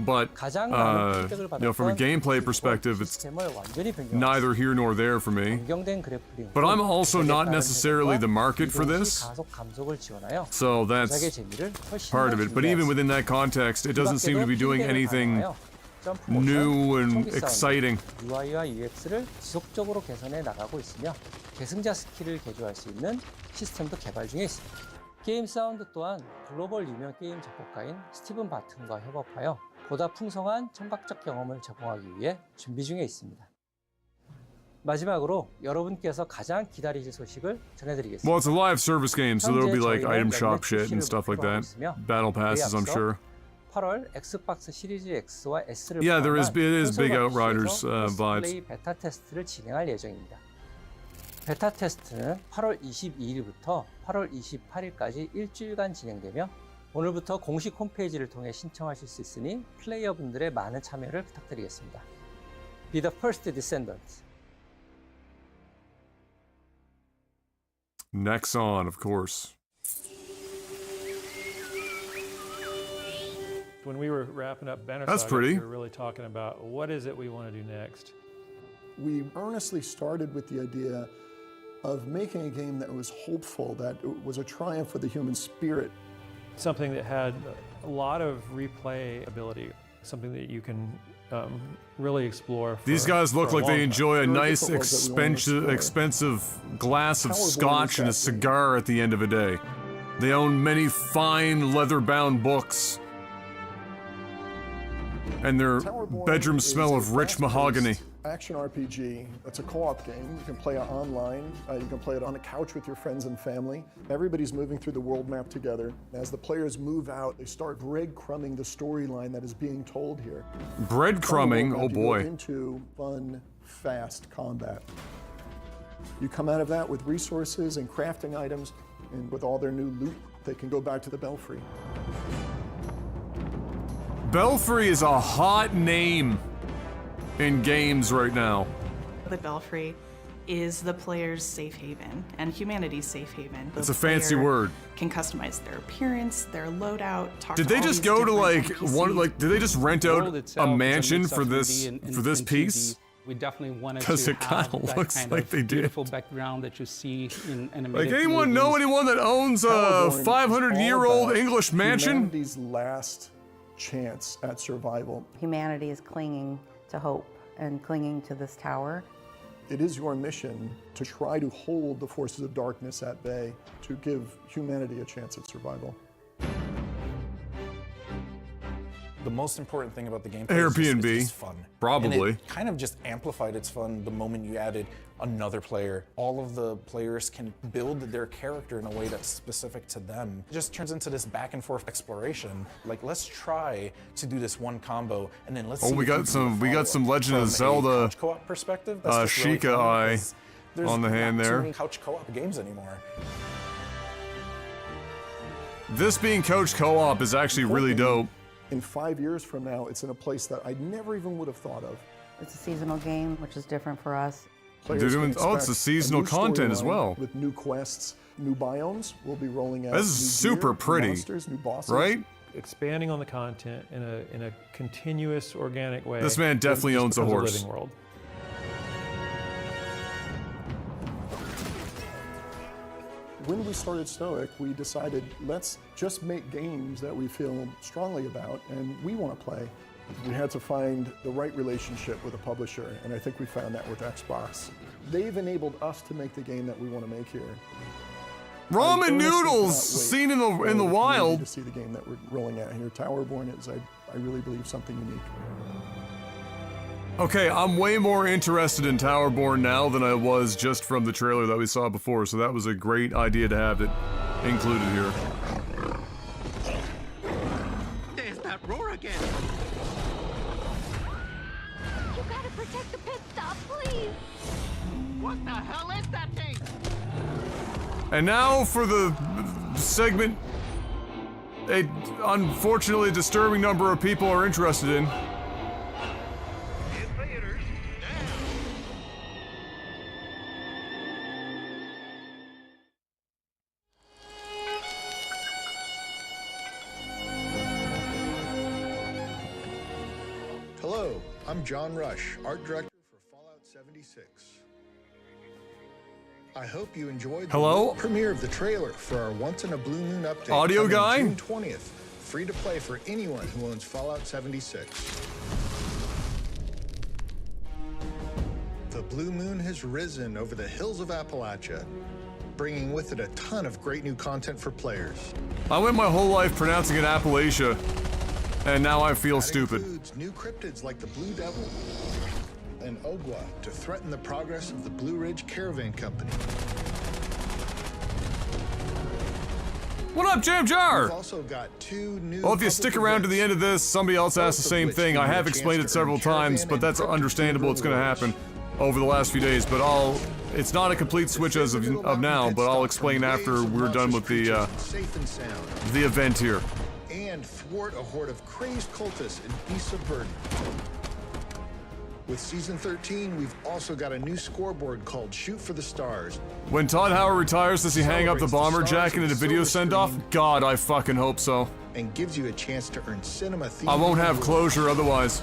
S3: But
S12: 가장 많은 피드백을
S3: you know, from a
S12: 받았던
S3: gameplay perspective, it's
S12: 시스템을 완전히
S3: neither here nor there for me.
S12: 변경된 그래플링으로
S3: But I'm also
S12: 조작에
S3: not
S12: 따른
S3: necessarily the market for
S12: 이동시
S3: this,
S12: 가속 감속을 지원하여
S3: so
S12: 조작의
S3: that's
S12: 재미를 훨씬
S3: part
S12: 더
S3: of it. But even
S12: 증대할
S3: within that context, it doesn't seem to be doing
S12: 피드백을
S3: anything
S12: 반영하여 점프 모션,
S3: new and
S12: 총기 사운드,
S3: exciting.
S12: UI와 UX를 지속적으로 개선해 나가고 있으며 계승자 스킬을 개조할 수 있는 시스템도 개발 중에 있습니다. 게임 사운드 또한 글로벌 유명 게임 작곡가인 스티븐 바튼과 협업하여 보다 풍성한 청각적 경험을 제공하기 위해 준비 중에 있습니다. 마지막으로 여러분께서 가장 기다리실 소식을 전해드리겠습니다.
S3: Well, it's a live service game, so there'll be like item shop shit and stuff like that. Battle passes, I'm sure.
S12: 8월 엑스박스 시리즈 X와 S를
S3: Yeah,
S12: 포함한
S3: it is big
S12: 콘솔과
S3: Outriders
S12: PC에서
S3: vibes.
S12: 플레이 베타 테스트를 진행할 예정입니다. 베타 테스트는 8월 22일부터 8월 28일까지 일주일간 진행되며 오늘부터 공식 홈페이지를 통해 신청하실 수 있으니 플레이어분들의 많은 참여를 부탁드리겠습니다. be the first descendants.
S3: Nexon, of course.
S13: When we were wrapping up Banner
S3: That's
S13: Saga,
S3: pretty.
S13: we were really talking about what is it we want to do next.
S14: We earnestly started with the idea of making a game that was hopeful, that was a triumph for the human spirit.
S13: Something that had a lot of replay ability, something that you can really explore.
S3: These guys look like they enjoy a
S14: There are
S3: nice,
S14: different worlds that we want to
S3: expensive glass of
S14: Towerborn
S3: scotch and a
S14: is that
S3: cigar at the end of a day. They own many fine leather-bound books. And their
S14: Towerborn
S3: bedroom
S14: is
S3: smell
S14: a
S3: of rich
S14: fast-paced
S3: mahogany.
S14: Action RPG. It's a co-op game. You can play it online. You can play it on a couch with your friends and family. Everybody's moving through the world map together. As the players move out, they start breadcrumbing the storyline that is being told here.
S3: Breadcrumbing, oh
S14: You go
S3: boy.
S14: into fun, fast combat. You come out of that with resources and crafting items, and with all their new loot, they can go back to the Belfry.
S3: Belfry is a hot name in games right now.
S15: The Belfry is the player's safe haven and humanity's safe haven.
S3: It's
S15: The
S3: a fancy
S15: player
S3: word.
S15: Can customize their appearance, their loadout. Talk
S3: Did
S15: to
S3: they
S15: all
S3: just
S15: these
S3: go to
S15: different
S3: like
S15: NPCs.
S3: did they just rent out
S16: world
S3: a
S16: itself is a
S3: mansion
S16: mix
S3: for
S16: of
S3: this
S16: 3D and-
S3: for this
S16: and
S3: piece?
S16: 2D. We definitely wanted
S3: 'Cause
S16: to
S3: it
S16: have
S3: kinda
S16: that
S3: looks
S16: kind
S3: like
S16: of
S3: they did.
S16: beautiful background that you see in animated
S3: Like anyone know
S16: movies.
S3: anyone that owns a
S14: Towerborn is
S3: 500-year-old
S14: all about
S3: English mansion?
S14: Humanity's last chance at survival.
S17: Humanity is clinging to hope and clinging to this tower.
S14: It is your mission to try to hold the forces of darkness at bay, to give humanity a chance at survival.
S18: The most important thing about the game
S3: Airbnb,
S18: is just fun.
S3: probably.
S18: And it kind of just amplified its fun the moment you added another player. All of the players can build their character in a way that's specific to them. It just turns into this back and forth exploration. Like, let's try to do this one combo, and then let's see
S3: Oh, we
S18: if
S3: got
S18: can do
S3: some
S18: a
S3: Legend
S18: follow-up.
S3: of
S18: From a
S3: Zelda
S18: couch co-op perspective, that's just really
S3: Sheikah
S18: fun
S3: eye
S18: because there's
S3: on the hand
S18: not too
S3: there.
S18: many couch co-op games anymore.
S3: This being couch co-op is actually really dope.
S14: In 5 years from now, it's in a place that I never even would have thought of.
S17: It's a seasonal game, which is different for us.
S14: Players
S3: They're
S14: can
S3: doing- oh, it's
S14: expect
S3: the seasonal
S14: new
S3: content as
S14: storyline
S3: well.
S14: With new quests, new biomes. We'll be rolling out.
S3: This is
S14: new gear,
S3: super
S14: new
S3: pretty,
S14: monsters, new bosses.
S3: right?
S13: Expanding on the content in a continuous, organic way.
S3: This man definitely
S13: just
S3: owns a
S13: becomes
S3: horse.
S13: living world.
S14: When we started Stoic, we decided let's just make games that we feel strongly about and we want to play. We had to find the right relationship with a publisher, and I think we found that with Xbox. They've enabled us to make the game that we want to make here.
S3: Ramen
S14: I earnestly
S3: noodles
S14: cannot wait
S3: seen in
S14: for
S3: the
S14: community
S3: wild.
S14: to see the game that we're rolling out here. Towerborn is, I really believe, something unique.
S3: Okay, I'm way more interested in Towerborn now than I was just from the trailer that we saw before, so that was a great idea to have it included here.
S9: There's that roar again.
S19: You gotta protect the pit stop, please.
S9: What the hell is that thing?
S3: And now for the segment a unfortunately disturbing number of people are interested in.
S10: Hello, I'm John Rush, art director for Fallout 76. I hope you enjoyed the
S3: Hello?
S10: world premiere of the trailer for our Once in a Blue Moon update.
S3: Audio
S10: coming
S3: guy?
S10: June 20th, free to play for anyone who owns Fallout 76. The blue moon has risen over the hills of Appalachia, bringing with it a ton of great new content for players.
S3: I went my whole life pronouncing it Appalachia, and now I feel stupid.
S10: Includes new cryptids like the Blue Devil and Ogwa to threaten the progress of the Blue Ridge Caravan Company.
S3: What up, Jam Jar?
S10: We've also got 2 new
S3: Well, if you
S10: public
S3: stick around to the end of this, somebody else asked the
S10: both of
S3: same
S10: which
S3: thing.
S10: give
S3: I
S10: you a
S3: have
S10: chance
S3: explained
S10: to
S3: it several
S10: earn caravan
S3: times, but
S10: and
S3: that's
S10: cryptid
S3: understandable. It's going to
S10: rewards.
S3: happen over the last few days, but it's not a complete switch as of now, but I'll explain after we're done with
S10: safe and sound,
S3: the event here.
S10: and thwart a horde of crazed cultists and beasts of burden.
S20: With Season 13, we've also got a new scoreboard called Shoot for the Stars.
S3: When Todd Howard retires, does he hang up the bomber jacket in a video send-off? God, I fucking hope so.
S20: And gives you a chance to earn cinema themed
S3: I won't have closure otherwise.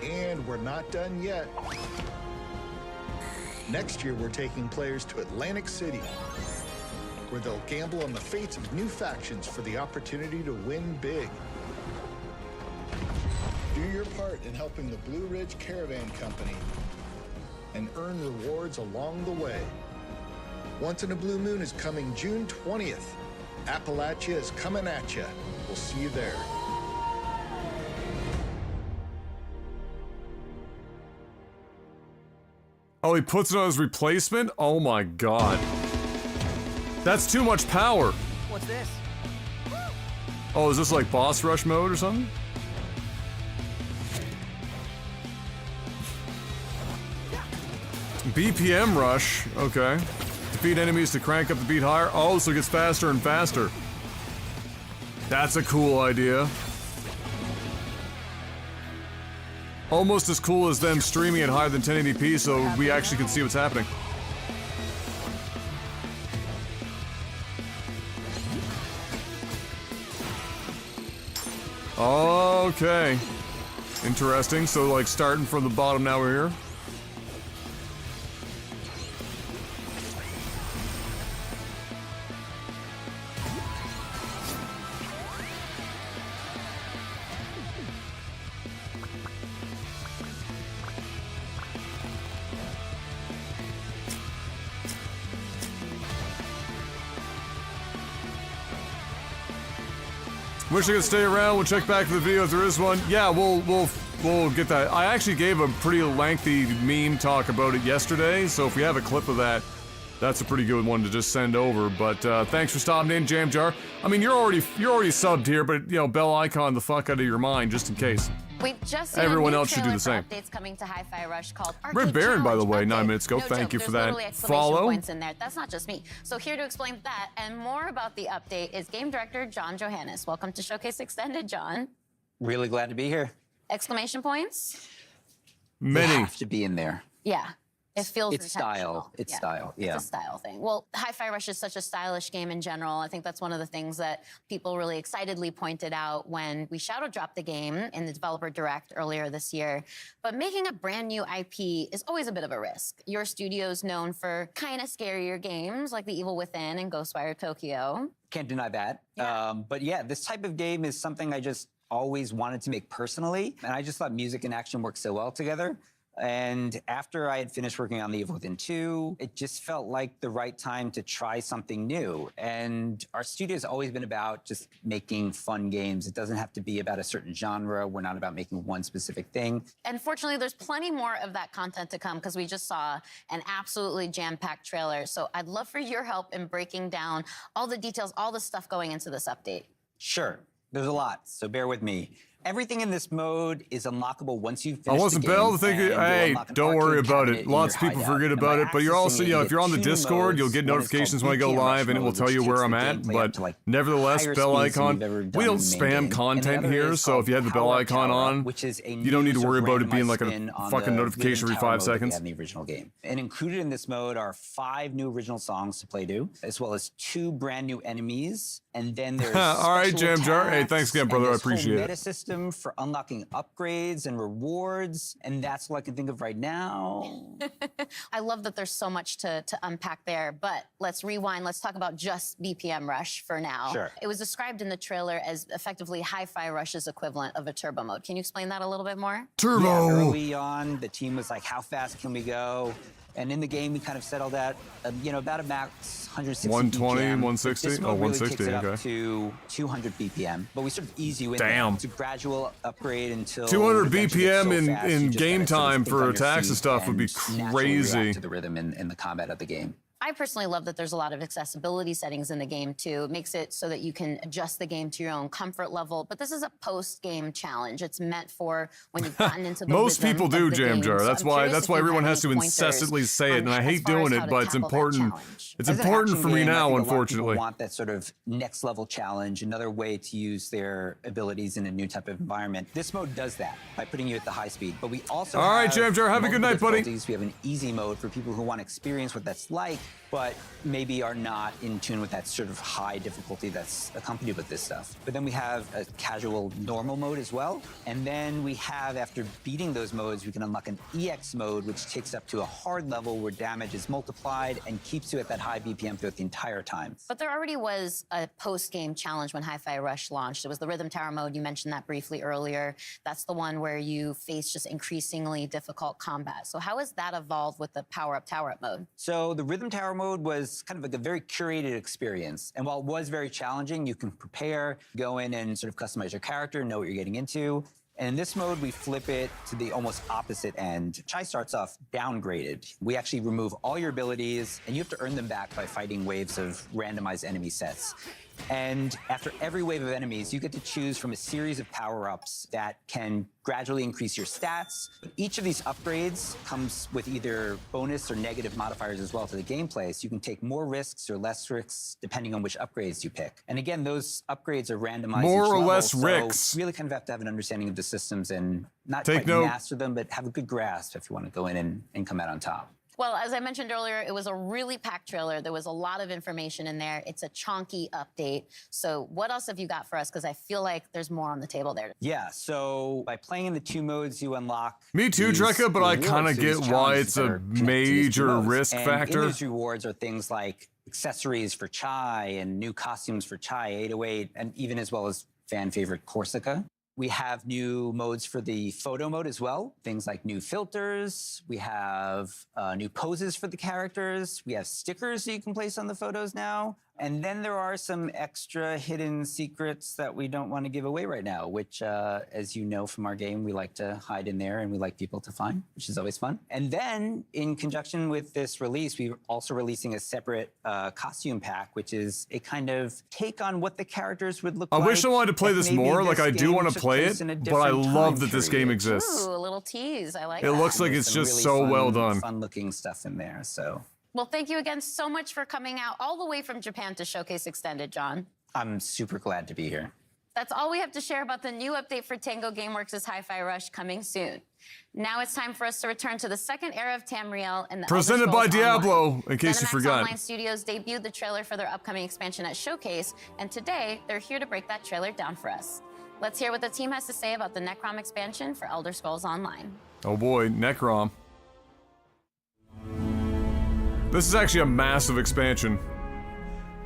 S20: And we're not done yet. Next year, we're taking players to Atlantic City, where they'll gamble on the fates of new factions for the opportunity to win big. Do your part in helping the Blue Ridge Caravan Company and earn rewards along the way. Once in a Blue Moon is coming June 20th. Appalachia is coming at you. We'll see you there.
S3: Oh, he puts it on his replacement? Oh my god. That's too much power.
S21: What's this?
S3: Oh, is this like boss rush mode or something? BPM rush, okay. Defeat enemies to crank up the beat higher. Oh, so it gets faster and faster. That's a cool idea. Almost as cool as them streaming it higher than 1080p so we actually can see what's happening. Okay. Interesting. So like starting from the bottom, now we're here. Wish I could stay around. We'll check back to the video if there is one. Yeah, we'll get that. I actually gave a pretty lengthy meme talk about it yesterday, so if we have a clip of that, that's a pretty good one to just send over. But thanks for stopping in, Jam Jar. I mean, you're already subbed here, but you know, bell icon the fuck out of your mind just in case.
S5: We've just seen
S3: Everyone
S5: a new
S3: else should do the same.
S5: updates coming to Hi-Fi Rush called Arcade
S3: Red Baron, by the way,
S5: Challenge
S3: 9
S5: Update.
S3: minutes ago.
S5: No
S3: Thank
S5: joke,
S3: you for
S5: there's
S3: that
S5: literally exclamation
S3: follow.
S5: points in there. That's not just me. So here to explain that and more about the update is game director John Johannes. Welcome to Showcase Extended, John.
S22: Really glad to be here.
S5: Exclamation points?
S22: They have to be in there.
S5: Yeah. It feels
S22: It's style. It's style. Yeah.
S5: It's a style thing. Well, Hi-Fi Rush is such a stylish game in general. I think that's one of the things that people really excitedly pointed out when we shadow dropped the game in the developer direct earlier this year. But making a brand new IP is always a bit of a risk. Your studio's known for kind of scarier games like The Evil Within and Ghostwire Tokyo.
S22: Can't deny that. But yeah, this type of game is something I just always wanted to make personally. And I just thought music and action work so well together. And after I had finished working on The Evil Within 2, it just felt like the right time to try something new. And our studio's always been about just making fun games. It doesn't have to be about a certain genre. We're not about making one specific thing.
S5: And fortunately, there's plenty more of that content to come because we just saw an absolutely jam-packed trailer. So I'd love for your help in breaking down all the details, all the stuff going into this update.
S22: Sure, there's a lot, so bear with me. Everything in this mode is unlockable once you've
S3: I
S22: finished
S3: wasn't
S22: the game.
S3: Bell to think,
S22: and you'll
S3: hey,
S22: unlock an
S3: don't worry
S22: arcade
S3: about
S22: cabinet
S3: it.
S22: in
S3: Lots of
S22: your
S3: people
S22: hideout.
S3: forget
S22: And
S3: about
S22: by
S3: it, but you're also,
S22: accessing
S3: you know,
S22: it,
S3: if you're on the
S22: you have two
S3: Discord, you'll
S22: modes.
S3: get
S22: One is
S3: notifications
S22: called
S3: when I go
S22: BPM
S3: live
S22: Rush
S3: and it will
S22: mode,
S3: tell
S22: which
S3: you where
S22: takes
S3: I'm
S22: the
S3: at,
S22: gameplay up
S3: but
S22: to, like,
S3: nevertheless,
S22: higher
S3: bell
S22: speeds than
S3: icon,
S22: we've ever
S3: we
S22: done
S3: don't
S22: in the main
S3: spam
S22: game. And
S3: content
S22: the other
S3: here,
S22: is
S3: so if you have the
S22: called
S3: bell
S22: Power
S3: icon
S22: Power Up,
S3: on,
S22: which is a
S3: you don't need to
S22: new
S3: worry
S22: sort of
S3: about it being like a
S22: randomized spin
S3: fucking
S22: on the
S3: notification
S22: Rhythm
S3: every
S22: Tower
S3: 5
S22: mode that we
S3: seconds.
S22: had in the original game. And included in this mode are 5 new original songs to play to, as well as 2 brand new enemies. And then there's
S3: All right,
S22: special
S3: Jam Jar. Hey,
S22: attacks,
S3: thanks again,
S22: and
S3: brother. I
S22: this whole
S3: appreciate
S22: meta
S3: it.
S22: system for unlocking upgrades and rewards, and that's all I can think of right now.
S5: I love that there's so much to unpack there, but let's rewind. Let's talk about just BPM Rush for now.
S22: Sure.
S5: It was described in the trailer as effectively Hi-Fi Rush's equivalent of a turbo mode. Can you explain that a little bit more?
S3: Turbo!
S22: Yeah, early on, the team was like, how fast can we go? And in the game, we kind of settled at, you know, about a max 160
S3: 120,
S22: BPM.
S3: 160?
S22: This mode
S3: Oh,
S22: really
S3: 160,
S22: takes it
S3: okay.
S22: up to 200 BPM, but we sort of ease you in
S3: Damn.
S22: there. It's a gradual upgrade until
S3: 200
S22: eventually it's
S3: BPM
S22: so
S3: in
S22: fast, you just
S3: game
S22: gotta sort of
S3: time
S22: think
S3: for
S22: on your
S3: attacks and
S22: feet
S3: stuff would be
S22: naturally
S3: crazy.
S22: react to the rhythm in the combat of the game.
S5: I personally love that there's a lot of accessibility settings in the game too. It makes it so that you can adjust the game to your own comfort level. But this is a post-game challenge. It's meant for when you've gotten into the
S3: Most
S5: rhythm
S3: people do,
S5: of the game.
S3: Jamjar.
S5: So
S3: That's
S5: I'm
S3: why
S5: curious if you
S3: everyone
S5: have
S3: has to
S5: any pointers
S3: incessantly say it, and I
S5: as
S3: hate
S5: far as
S3: doing
S5: how
S3: it,
S5: to
S3: but it's
S5: tackle that
S3: important.
S5: challenge.
S3: It's
S22: As an
S3: important
S22: action
S3: for me
S22: game, I
S3: now,
S22: think a lot of
S3: unfortunately.
S22: people want that sort of next level challenge, another way to use their abilities in a new type of environment. This mode does that by putting you at the high speed. But we also
S3: All right, Jamjar, have a good night, buddy.
S22: We have an easy mode for people who want to experience what that's like, but maybe are not in tune with that sort of high difficulty that's accompanied with this stuff. But then we have a casual normal mode as well. And then we have, after beating those modes, we can unlock an EX mode, which takes up to a hard level where damage is multiplied and keeps you at that high BPM throughout the entire time.
S5: But there already was a post-game challenge when Hi-Fi Rush launched. It was the Rhythm Tower mode. You mentioned that briefly earlier. That's the one where you face just increasingly difficult combat. So how has that evolved with the Power-Up, Tower-Up mode?
S22: So the Rhythm Tower mode was kind of like a very curated experience. And while it was very challenging, you can prepare, go in and sort of customize your character, know what you're getting into. And in this mode, we flip it to the almost opposite end. Chai starts off downgraded. We actually remove all your abilities, and you have to earn them back by fighting waves of randomized enemy sets. And after every wave of enemies, you get to choose from a series of power-ups that can gradually increase your stats. Each of these upgrades comes with either bonus or negative modifiers as well to the gameplay, so you can take more risks or less risks depending on which upgrades you pick. And again, those upgrades are randomized
S3: More
S22: each
S3: or
S22: level,
S3: less
S22: so
S3: risks.
S22: you really kind of have to have an understanding of the systems and not
S3: Take
S22: quite
S3: note.
S22: master them, but have a good grasp if you want to go in and come out on top.
S5: Well, as I mentioned earlier, it was a really packed trailer. There was a lot of information in there. It's a chonky update. So what else have you got for us? Because I feel like there's more on the table there.
S22: Yeah, so by playing in the two modes, you unlock.
S3: Me too,
S22: these
S3: Drekka, but I
S22: rewards,
S3: kind of
S22: these
S3: get why
S22: challenges
S3: it's
S22: that
S3: a
S22: are connected to these two
S3: major
S22: modes.
S3: risk
S22: And
S3: factor.
S22: In these rewards are things like accessories for Chai and new costumes for Chai 808, and even as well as fan favorite Corsica. We have new modes for the photo mode as well. Things like new filters. We have new poses for the characters. We have stickers that you can place on the photos now. And then there are some extra hidden secrets that we don't want to give away right now, which, as you know from our game, we like to hide in there and we like people to find, which is always fun. And then in conjunction with this release, we're also releasing a separate costume pack, which is a kind of take on what the characters would look
S3: I
S22: like.
S3: wish I wanted to play
S22: if
S3: this
S22: maybe
S3: more. Like, I do
S22: game
S3: want to
S22: took
S3: play
S22: place
S3: it,
S22: in a
S3: but I
S22: different
S3: love
S22: time
S3: that this game
S22: period.
S3: exists.
S5: Ooh, a little tease. I like
S3: It
S5: that.
S3: looks like
S22: There's
S3: it's
S22: some
S3: just
S22: really
S3: so
S22: fun,
S3: well done.
S22: fun-looking stuff in there, so.
S5: Well, thank you again so much for coming out all the way from Japan to Showcase Extended, John.
S22: I'm super glad to be here.
S5: That's all we have to share about the new update for Tango Gameworks' Hi-Fi Rush coming soon. Now it's time for us to return to the second era of Tamriel and the
S3: Presented
S5: Elder
S3: by
S5: Scrolls
S3: Diablo,
S5: Online.
S3: in case you
S5: ZeniMax
S3: forgot.
S5: Online Studios debuted the trailer for their upcoming expansion at Showcase, and today they're here to break that trailer down for us. Let's hear what the team has to say about the Necrom expansion for Elder Scrolls Online.
S3: Oh boy, Necrom. This is actually a massive expansion.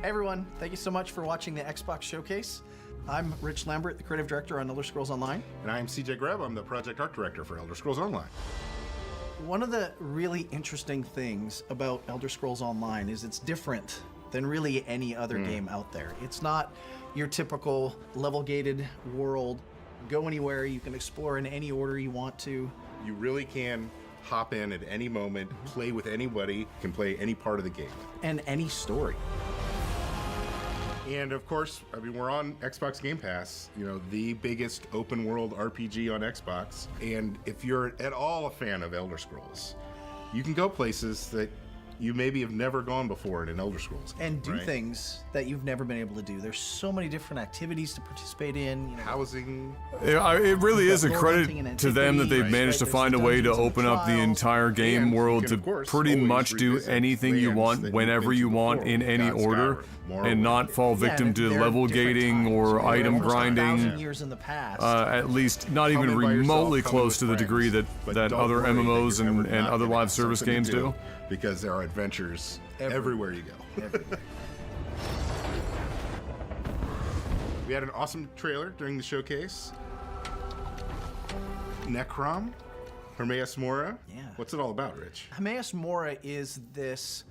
S1: Hey everyone, thank you so much for watching the Xbox Showcase. I'm Rich Lambert, the creative director on Elder Scrolls Online.
S4: And I'm CJ Greb, I'm the project art director for Elder Scrolls Online.
S1: One of the really interesting things about Elder Scrolls Online is it's different than really any other game out there. It's not your typical level-gated world. Go anywhere, you can explore in any order you want to.
S4: You really can hop in at any moment, play with anybody, can play any part of the game.
S1: And any story.
S4: And of course, I mean, we're on Xbox Game Pass, you know, the biggest open world RPG on Xbox. And if you're at all a fan of Elder Scrolls, you can go places that you maybe have never gone before in an Elder Scrolls game,
S1: And do
S4: right?
S1: things that you've never been able to do. There's so many different activities to participate in. You know,
S4: housing.
S3: It really is a
S1: Lore
S3: credit
S1: hunting and
S3: to them that they've
S1: antiquities,
S3: managed to
S1: right?
S3: find a
S1: There's
S3: way to
S1: dungeons and
S3: open up the
S1: trials.
S3: entire game
S4: And you
S3: world
S4: can,
S3: to
S4: of course,
S3: pretty
S4: always
S3: much do
S4: revisit
S3: anything you
S4: lands
S3: want,
S4: that you've
S3: whenever
S4: been
S3: you
S4: to
S3: want,
S4: before.
S3: in any
S4: God,
S3: order,
S4: Skyrim, Morrowind.
S3: and not fall victim to
S1: there are
S3: level
S1: different
S3: gating
S1: times.
S3: or
S1: Yeah,
S3: item
S1: almost 1,000
S3: grinding.
S1: years in the past.
S3: At least not
S4: Come
S3: even
S4: in by yourself,
S3: remotely
S4: come
S3: close
S4: with
S3: to the degree
S4: friends,
S3: that,
S4: but
S3: that
S4: don't
S3: other
S4: worry that
S3: MMOs
S4: you're
S3: and
S4: never not
S3: other
S4: gonna
S3: live
S4: have
S3: service
S4: something
S3: games
S4: to
S3: do.
S4: Because there are adventures everywhere you go.
S1: Everywhere.
S4: We had an awesome trailer during the showcase. Necrom, Hermaeus Mora.
S1: Yeah.
S4: What's it all about, Rich?
S1: Hermaeus Mora is this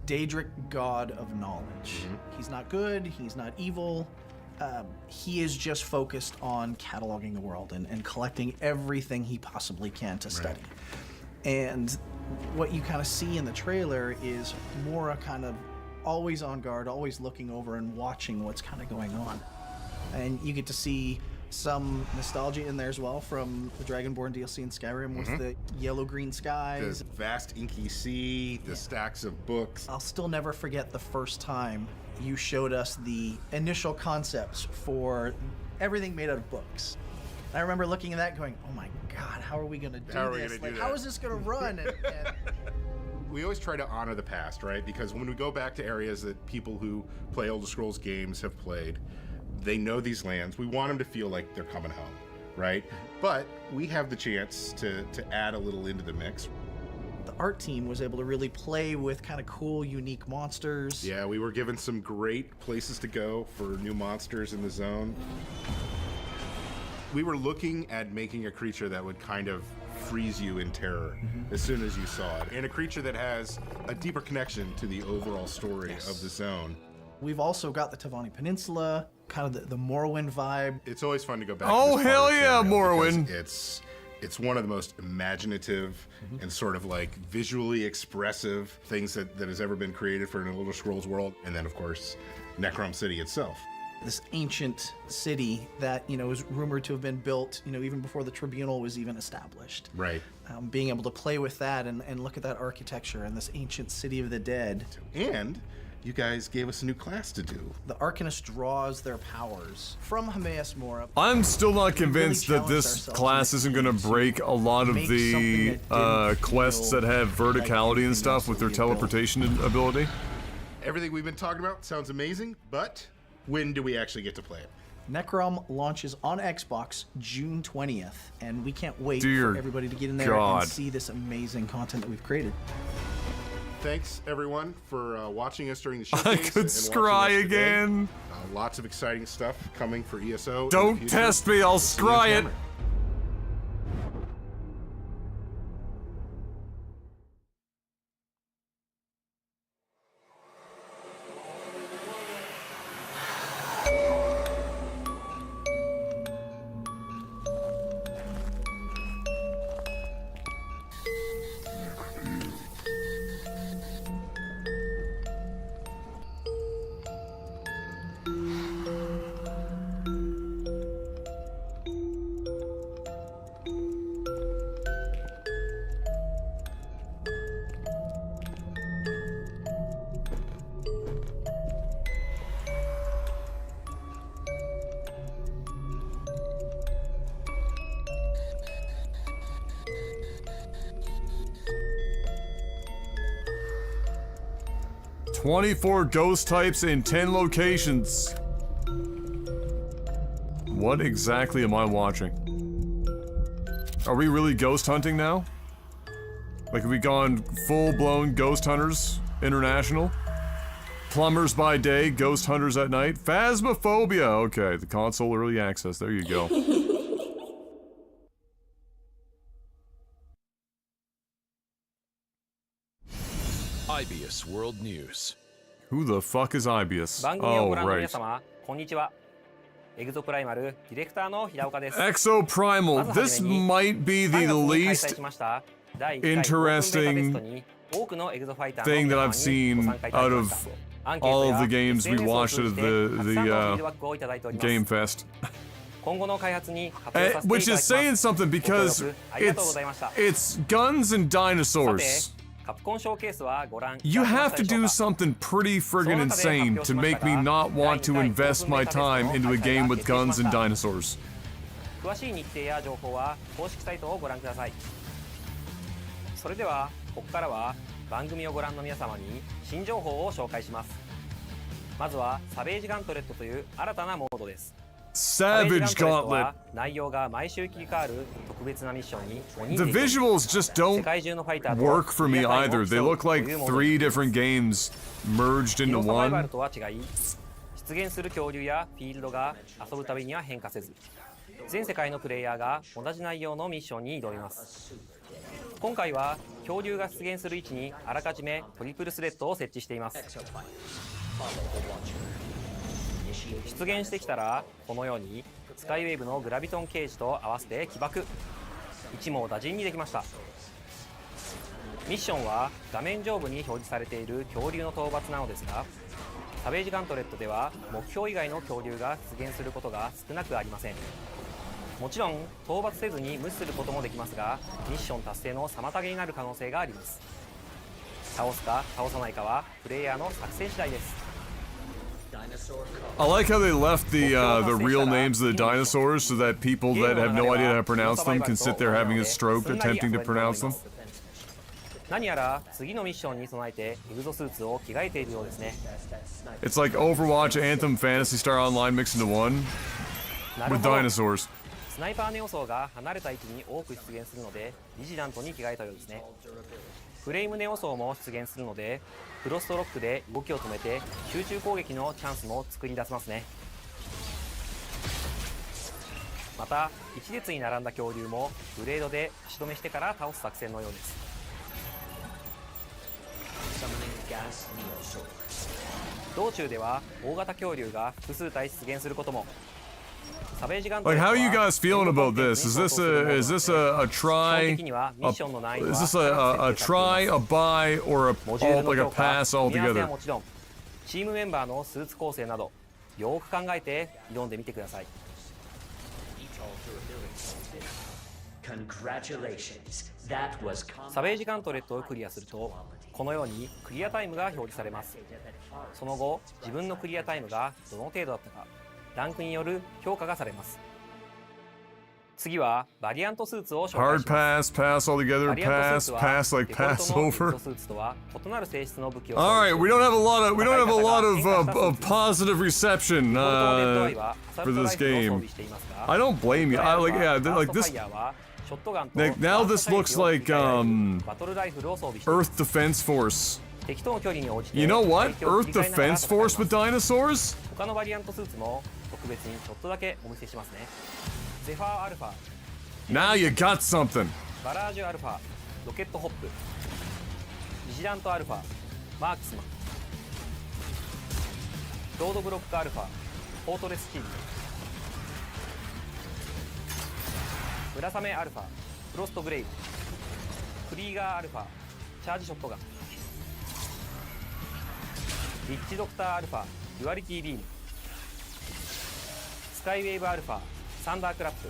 S1: Daedric god of knowledge. He's not good, he's not evil. He is just focused on cataloging the world and collecting everything he possibly can to study. And what you kind of see in the trailer is more a kind of always on guard, always looking over and watching what's kind of going on. And you get to see some nostalgia in there as well from the Dragonborn DLC in Skyrim with the yellow-green skies.
S4: The vast inky sea, the stacks of books.
S1: I'll still never forget the first time you showed us the initial concepts for everything made out of books. I remember looking at that going, oh my God, how are we going to do this? Like, how is this going to run? And
S4: we always try to honor the past, right? Because when we go back to areas that people who play Elder Scrolls games have played, they know these lands. We want them to feel like they're coming home, right? But we have the chance to add a little into the mix.
S1: The art team was able to really play with kind of cool, unique monsters.
S4: Yeah, we were given some great places to go for new monsters in the zone. We were looking at making a creature that would kind of freeze you in terror as soon as you saw it, and a creature that has a deeper connection to the overall story of the zone.
S1: We've also got the Tavani Peninsula, kind of the Morrowind vibe.
S4: It's always fun to go back
S3: Oh,
S4: to this
S3: hell
S4: part of
S3: yeah,
S4: Tamriel
S3: Morrowind.
S4: It's one of the most imaginative and sort of like visually expressive things that has ever been created for an Elder Scrolls world. And then, of course, Necrom City itself.
S1: This ancient city that, you know, is rumored to have been built, you know, even before the Tribunal was even established.
S4: Right.
S1: Being able to play with that and look at that architecture and this ancient city of the dead.
S4: And you guys gave us a new class to do.
S1: The Arcanist draws their powers from Hameas Mora.
S3: I'm still not convinced that this class isn't going to break a lot of the quests that have verticality and stuff with their teleportation ability.
S4: Everything we've been talking about sounds amazing, but when do we actually get to play it?
S1: Necrom launches on Xbox June 20th, and we can't wait
S3: Dear
S1: for everybody to get in there
S3: God.
S1: and see this amazing content that we've created.
S4: Thanks, everyone, for watching us during the showcase.
S3: I could scry again.
S4: Lots of exciting stuff coming for ESO.
S3: Don't test me, I'll scry it. "24 ghost types in 10 locations." What exactly am I watching? Are we really ghost hunting now? Like, have we gone full-blown ghost hunters international? Plumbers by day, ghost hunters at night. Phasmophobia. Okay, the console early access. There you go.
S7: IBS World News.
S3: Who the fuck is IBS?
S21: 番組を
S3: Oh,
S21: ご覧の皆
S3: right.
S21: 様、こんにちは。エグゾプライマルディレクターの平岡です。
S3: Exoprimal.
S21: まずは
S3: This
S21: じめに
S3: might be the
S21: 3月に開催
S3: least
S21: しました第1回オープンベータテスト
S3: interesting
S21: に多くのエグゾファイターの
S3: thing
S21: 皆
S3: that
S21: 様
S3: I've
S21: に
S3: seen
S21: ご参加いただ
S3: out
S21: きま
S3: of
S21: した。アンケー
S3: all
S21: ト
S3: of
S21: や
S3: the games we
S21: SNS を
S3: watched
S21: 通
S3: at
S21: じてたくさんのフィード
S3: the
S21: バックをいただいております。
S3: Game Fest.
S21: 今後の開発に活用させていただ
S3: Which
S21: きま
S3: is
S21: す。
S3: saying something
S21: ご協
S3: because
S21: 力ありがとうございました。
S3: it's guns and
S21: さ
S3: dinosaurs.
S21: て、カプコンショーケースはご覧いた
S3: You
S21: だけま
S3: have
S21: した
S3: to
S21: でしょう
S3: do
S21: か。
S3: something pretty friggin' insane to make me not want to invest my time into a game with guns and dinosaurs.
S21: 詳しい日程や情報は公式サイトをご覧ください。それではここからは番組をご覧の皆様に新情報を紹介します。まずはサベージガントレットという新たなモードです。
S3: Savage
S21: サベージガントレット
S3: Gauntlet.
S21: は内容が毎週切り替わる特別なミッションに5
S3: The
S21: 人で
S3: visuals just
S21: 世界中のファイター
S3: don't
S21: と
S3: work for me
S21: リアタイムを
S3: either. They
S21: 競う
S3: look like
S21: というモード
S3: 3
S21: です。
S3: different games merged
S21: ヒ
S3: into
S21: ーローサバイバル
S3: one.
S21: とは違い、出現する恐竜やフィールドが遊ぶたびには変化せず、全世界のプレイヤーが同じ内容のミッションに挑みます。今回は恐竜が出現する位置にあらかじめトリプルスレッドを設置しています。出現してきたらこのようにスカイウェーブのグラビトンケージと合わせて起爆、一網打尽にできました。ミッションは画面上部に表示されている恐竜の討伐なのですが、サベージガントレットでは目標以外の恐竜が出現することが少なくありません。もちろん討伐せずに無視することもできますが、ミッション達成の妨げになる可能性があります。倒すか倒さないかはプレイヤーの作戦次第です。
S3: I like how they left the real names of the dinosaurs so that people that have no idea how to pronounce them can sit there having a stroke attempting to pronounce them.
S21: 何やら次のミッションに備えてエグゾスーツを着替えているようですね。
S3: It's like Overwatch, Anthem, Phantasy Star Online mixed into one with dinosaurs.
S21: スナイパーネオ層が離れた位置に多く出現するのでビジラントに着替えたようですね。フレームネオ層も出現するのでフロストロックで動きを止めて集中攻撃のチャンスも作り出せますね。また一列に並んだ恐竜もブレードで足止めしてから倒す作戦のようです。道中では大型恐竜が複数体出現することも。
S3: Like, how are you guys feeling about this? Is this a try? Is this a try, a buy, or like a pass altogether?
S21: もちろんチームメンバーのスーツ構成などよく考えて挑んでみてください。サベージガントレットをクリアするとこのようにクリアタイムが表示されます。その後自分のクリアタイムがどの程度だったかランクによる評価がされます。次はバリアントスーツを紹介します。
S3: Hard pass, pass altogether, pass like pass over.
S21: スーツとは異なる性質の武器を。
S3: All right, we don't have a lot of positive reception for this game. I don't blame you. Like this. Like, now this looks like Earth Defense Force. You know what? Earth Defense Force with dinosaurs?
S21: 他のバリアントスーツも特別にちょっとだけお見せしますね。ゼファーアルファ。
S3: Now you got something.
S21: バラージュアルファ、ロケットホップ。ビジラントアルファ、マークスマン。ロードブロックアルファ、フォートレスキー。村雨アルファ、フロストブレイブ。クリーガーアルファ、チャージショットガン。リッチドクターアルファ、デュアリティビーム。スカイウェーブアルファ、サンダークラップ。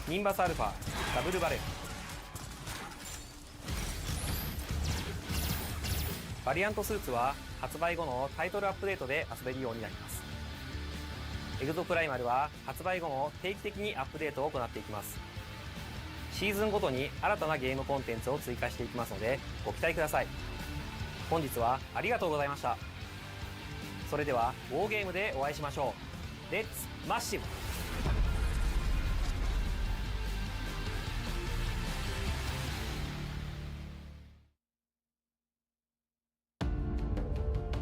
S21: ニンバスアルファ、ダブルバレル。バリアントスーツは発売後のタイトルアップデートで遊べるようになります。エグゾプライマルは発売後も定期的にアップデートを行っていきます。シーズンごとに新たなゲームコンテンツを追加していきますのでご期待ください。本日はありがとうございました。それではウォーゲームでお会いしましょう。レッツマッシブ。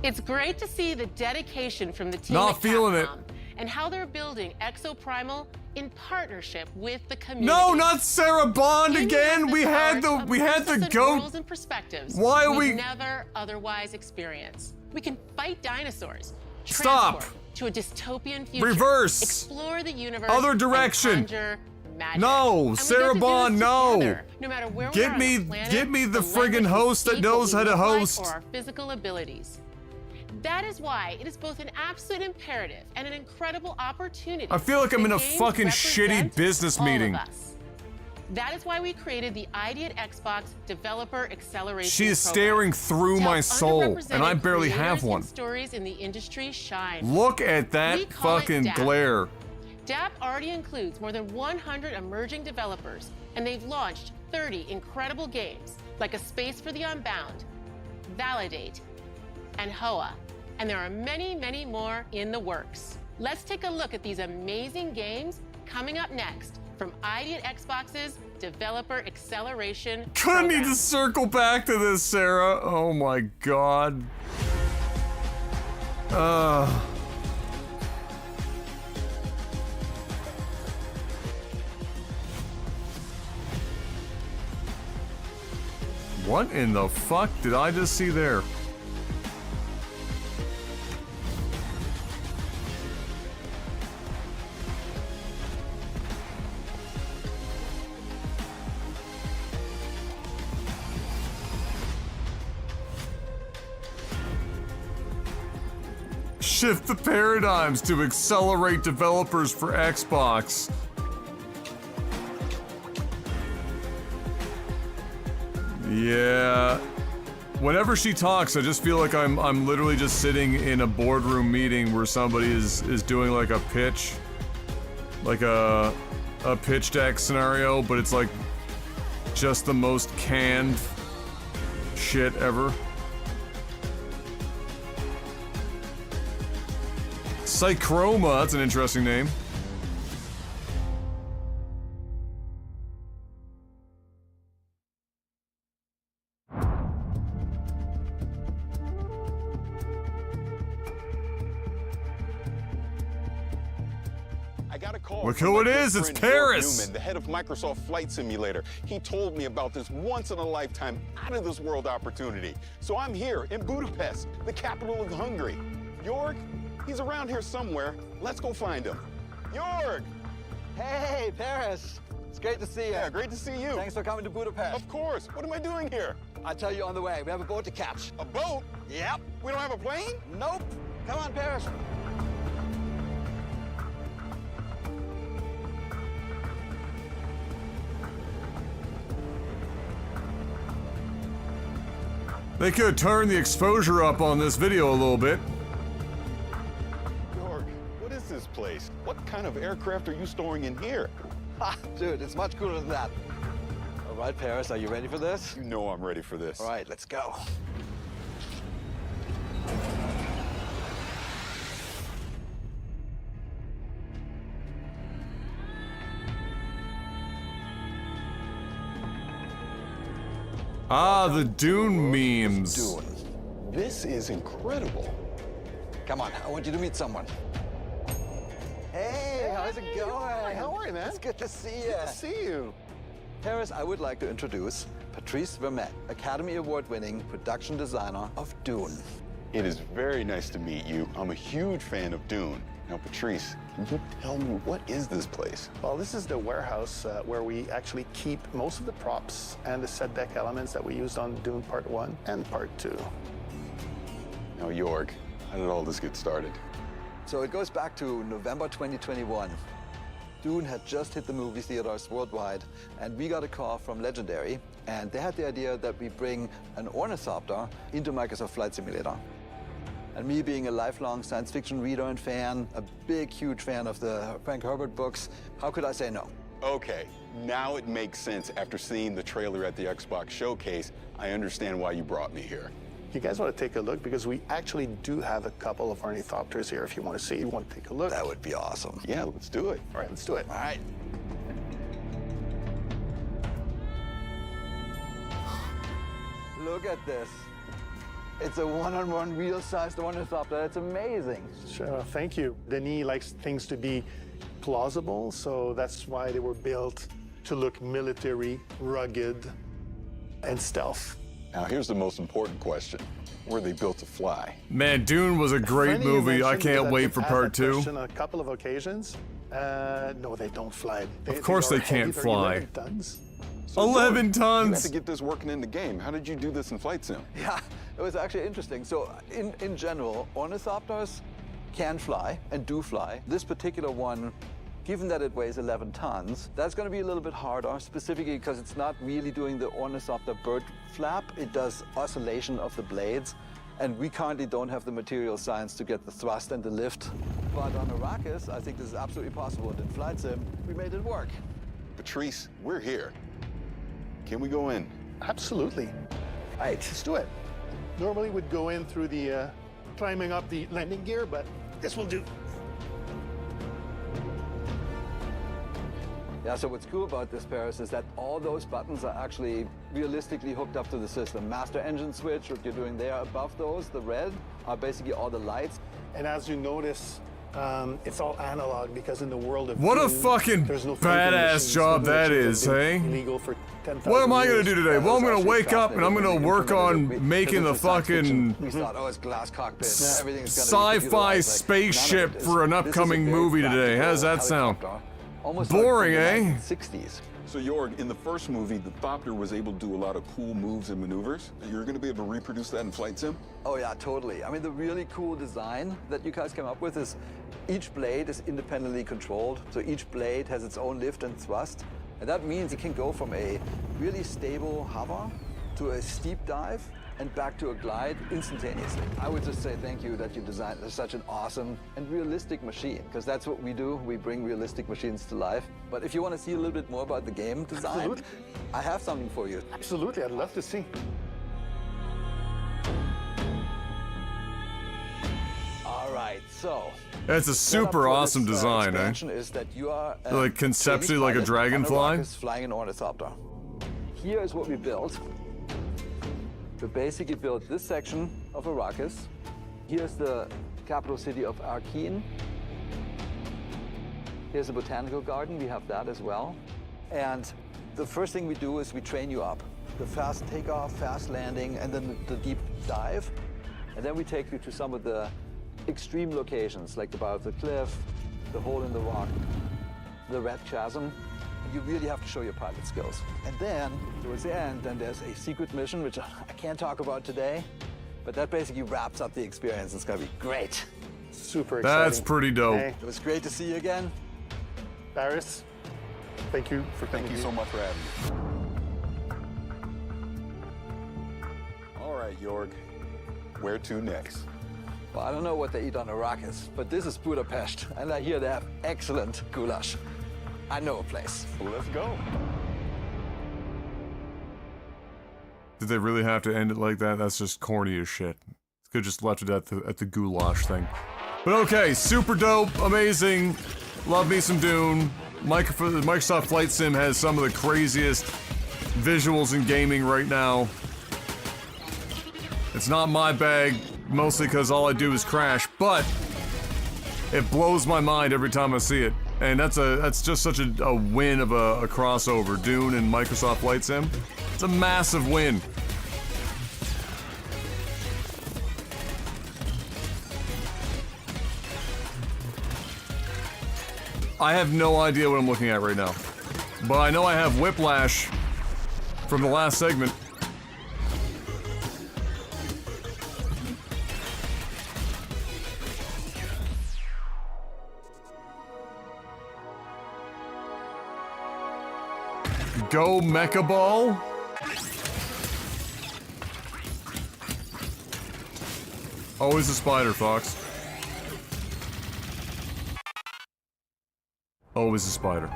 S6: It's great to see the dedication from the team
S3: Not
S6: at
S3: feeling it.
S6: Capcom and how they're building Exoprimal in partnership with the community.
S3: No, not Sarah Bond again. We had the goat.
S6: And perspectives
S3: Why are we
S6: never otherwise experience? We can fight dinosaurs.
S3: Stop.
S6: Transport to a dystopian future.
S3: Reverse.
S6: Explore the universe.
S3: Other direction.
S6: And conjure magic.
S3: No,
S6: and
S3: Sarah Bond, no.
S6: No matter where we
S3: Get
S6: are
S3: me
S6: on the planet,
S3: the
S6: the
S3: friggin'
S6: language
S3: host
S6: we
S3: that
S6: speak,
S3: knows
S6: what we
S3: how to
S6: look like,
S3: host.
S6: or our physical abilities. That is why it is both an absolute imperative and an incredible opportunity.
S3: I feel like I'm in a
S6: games
S3: fucking shitty
S6: represent
S3: business
S6: all of
S3: meeting.
S6: us. That is why we created the ID at Xbox Developer Acceleration
S3: She is
S6: Program
S3: staring through
S6: to
S3: my
S6: help
S3: soul, and I
S6: underrepresented
S3: barely
S6: creators
S3: have one.
S6: and stories in the industry shine.
S3: Look at
S6: We
S3: that
S6: call it
S3: fucking
S6: DAP.
S3: glare.
S6: DAP already includes more than 100 emerging developers, and they've launched 30 incredible games like A Space for the Unbound, Validate, and HOA. And there are many, many more in the works. Let's take a look at these amazing games coming up next from ID at Xbox's Developer Acceleration
S3: Gonna need
S6: Program.
S3: to circle back to this, Sarah. Oh my god. What in the fuck did I just see there? Shift the paradigms to accelerate developers for Xbox. Yeah. Whenever she talks, I just feel like I'm literally just sitting in a boardroom meeting where somebody is doing like a pitch. Like a pitch deck scenario, but it's like just the most canned shit ever. Psychroma, that's an interesting name. Look who it is, it's Paris!
S8: Newman, the head of Microsoft Flight Simulator. He told me about this once-in-a-lifetime, out-of-this-world opportunity. So I'm here in Budapest, the capital of Hungary. Jorg, he's around here somewhere. Let's go find him. Jorg!
S11: Hey, Paris! It's great to see you.
S8: Yeah, great to see you.
S11: Thanks for coming to Budapest.
S8: Of course. What am I doing here?
S11: I'll tell you on the way. We have a boat to catch.
S8: A boat?
S11: Yep.
S8: We don't have a plane?
S11: Nope. Come on, Paris.
S3: They could turn the exposure up on this video a little bit.
S8: Jorg, what is this place? What kind of aircraft are you storing in here?
S11: Ha, dude, it's much cooler than that. All right, Paris, are you ready for this?
S8: You know I'm ready for this.
S11: All right, let's go.
S3: Ah, the Dune memes.
S8: Dune. This is incredible.
S11: Come on, I want you to meet someone. Hey, how's it going?
S8: Hi, how are you, man?
S11: It's good to see you.
S8: Good to see you.
S11: Paris, I would like to introduce Patrice Vermette, Academy Award-winning production designer of Dune.
S8: It is very nice to meet you. I'm a huge fan of Dune. Now, Patrice, can you tell me, what is this place?
S14: Well, this is the warehouse where we actually keep most of the props and the set deck elements that we used on Dune Part 1 and Part 2.
S8: Now, Jorg, how did all this get started?
S11: So it goes back to November 2021. Dune had just hit the movie theaters worldwide, and we got a call from Legendary, and they had the idea that we bring an ornithopter into Microsoft Flight Simulator. And me being a lifelong science fiction reader and fan, a big, huge fan of the Frank Herbert books, how could I say no?
S8: Okay, now it makes sense after seeing the trailer at the Xbox showcase. I understand why you brought me here.
S14: You guys want to take a look? Because we actually do have a couple of ornithopters here if you want to see. You want to take a look?
S11: That would be awesome.
S8: Yeah, let's do it.
S14: All right, let's do it.
S11: All right. Look at this. It's a one-on-one real-sized ornithopter. It's amazing.
S14: Sure, thank you. Denis likes things to be plausible, so that's why they were built to look military, rugged, and stealth.
S8: Now, here's the most important question. Were they built to fly?
S3: Man, Dune was a great movie. I can't wait for part 2.
S14: On a couple of occasions. No, they don't fly.
S3: Of course they can't fly.
S14: 11 tons.
S8: So
S3: 11
S8: You
S3: tons!
S8: had to get this working in the game. How did you do this in Flight Sim?
S11: Yeah, it was actually interesting. So in general, ornithopters can fly and do fly. This particular one, given that it weighs 11 tons, that's going to be a little bit harder, specifically because it's not really doing the ornithopter bird flap. It does oscillation of the blades. And we currently don't have the material science to get the thrust and the lift. But on Arrakis, I think this is absolutely possible. And in Flight Sim, we made it work.
S8: Patrice, we're here. Can we go in?
S14: Absolutely. All right, let's do it. Normally we'd go in through the climbing up the landing gear, but this will do.
S11: Yeah, so what's cool about this, Paris, is that all those buttons are actually realistically hooked up to the system. Master engine switch, what you're doing there above those, the red, are basically all the lights.
S14: And as you notice, it's all analog because in the world of
S3: What a
S14: Dune,
S3: fucking
S14: there's no
S3: badass job that is, hey?
S14: Illegal for 10,000
S3: What am I gonna
S14: years.
S3: do today? Well, I'm gonna wake up and I'm gonna work on making the fucking
S11: We thought, oh, it's glass cockpit. Everything's gonna be
S3: sci-fi
S11: computerized. Like,
S3: spaceship
S11: none of it is.
S3: for an
S11: This is a
S3: upcoming
S11: very
S3: movie today.
S11: practical
S3: How does that sound?
S11: helicopter, almost
S3: Boring,
S11: like from
S3: eh?
S11: the 1960s.
S8: So Jorg, in the first movie, the Thopter was able to do a lot of cool moves and maneuvers. You're going to be able to reproduce that in Flight Sim?
S11: Oh yeah, totally. I mean, the really cool design that you guys came up with is each blade is independently controlled. So each blade has its own lift and thrust. And that means it can go from a really stable hover to a steep dive and back to a glide instantaneously. I would just say thank you that you designed such an awesome and realistic machine, because that's what we do. We bring realistic machines to life. But if you want to see a little bit more about the game design,
S14: Absolutely.
S11: I have something for you.
S14: Absolutely, I'd love to see.
S11: All right, so
S3: That's a super awesome design, eh?
S11: Is that you are
S3: Like conceptually like a dragonfly.
S11: Flying an ornithopter. Here is what we built. We basically built this section of Arrakis. Here's the capital city of Arkeen. Here's the botanical garden. We have that as well. And the first thing we do is we train you up. The fast takeoff, fast landing, and then the deep dive. And then we take you to some of the extreme locations, like the bow of the cliff, the hole in the rock, the red chasm. You really have to show your pilot skills. And then, towards the end, then there's a secret mission, which I can't talk about today, but that basically wraps up the experience. It's gonna be great.
S14: Super exciting.
S3: That's pretty dope.
S14: Hey,
S11: It was great to see you again.
S14: Barris, thank you for coming.
S8: Thank you so much for having me. All right, Jorg. Where to next?
S11: Well, I don't know what they eat on Arrakis, but this is Budapest, and I hear they have excellent goulash. I know a place.
S8: Well, let's go.
S3: Did they really have to end it like that? That's just corny as shit. Could just left it at the goulash thing. But okay, super dope, amazing. Love me some Dune. Microsoft Flight Sim has some of the craziest visuals in gaming right now. It's not my bag, mostly because all I do is crash, but it blows my mind every time I see it. And that's just such a win of a crossover. Dune and Microsoft Flight Sim. It's a massive win. I have no idea what I'm looking at right now. But I know I have Whiplash from the last segment. Go Mecha Ball? Always a spider, Fox. Always a spider.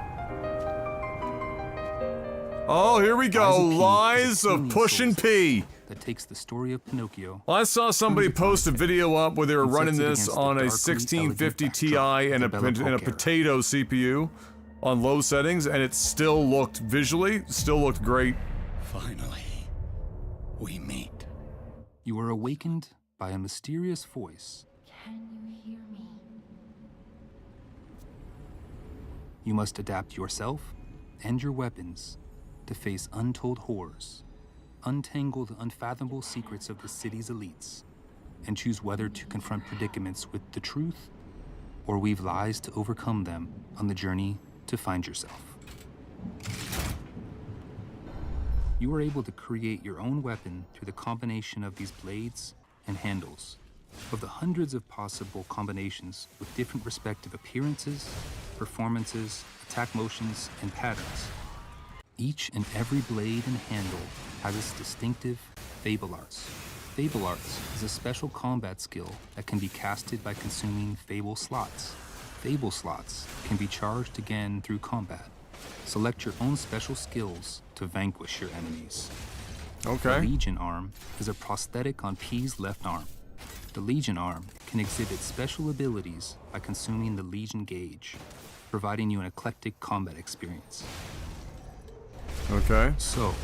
S3: Oh, here we go. Lies of Pushin' P.
S2: That takes the story of Pinocchio.
S3: I saw somebody post a video up where they were running this on a 1650 Ti and a potato CPU on low settings, and it still looked visually, still looked great.
S2: Finally, we meet. You are awakened by a mysterious voice.
S19: Can you hear me?
S2: You must adapt yourself and your weapons to face untold horrors, untangle the unfathomable secrets of the city's elites, and choose whether to confront predicaments with the truth or weave lies to overcome them on the journey to find yourself. You are able to create your own weapon through the combination of these blades and handles. Of the hundreds of possible combinations with different respective appearances, performances, attack motions, and patterns, each and every blade and handle has its distinctive Fable Arts. Fable Arts is a special combat skill that can be casted by consuming Fable slots. Fable slots can be charged again through combat. Select your own special skills to vanquish your enemies.
S3: Okay.
S2: The Legion arm is a prosthetic on P's left arm. The Legion arm can exhibit special abilities by consuming the Legion gauge, providing you an eclectic combat experience.
S3: Okay.
S2: So,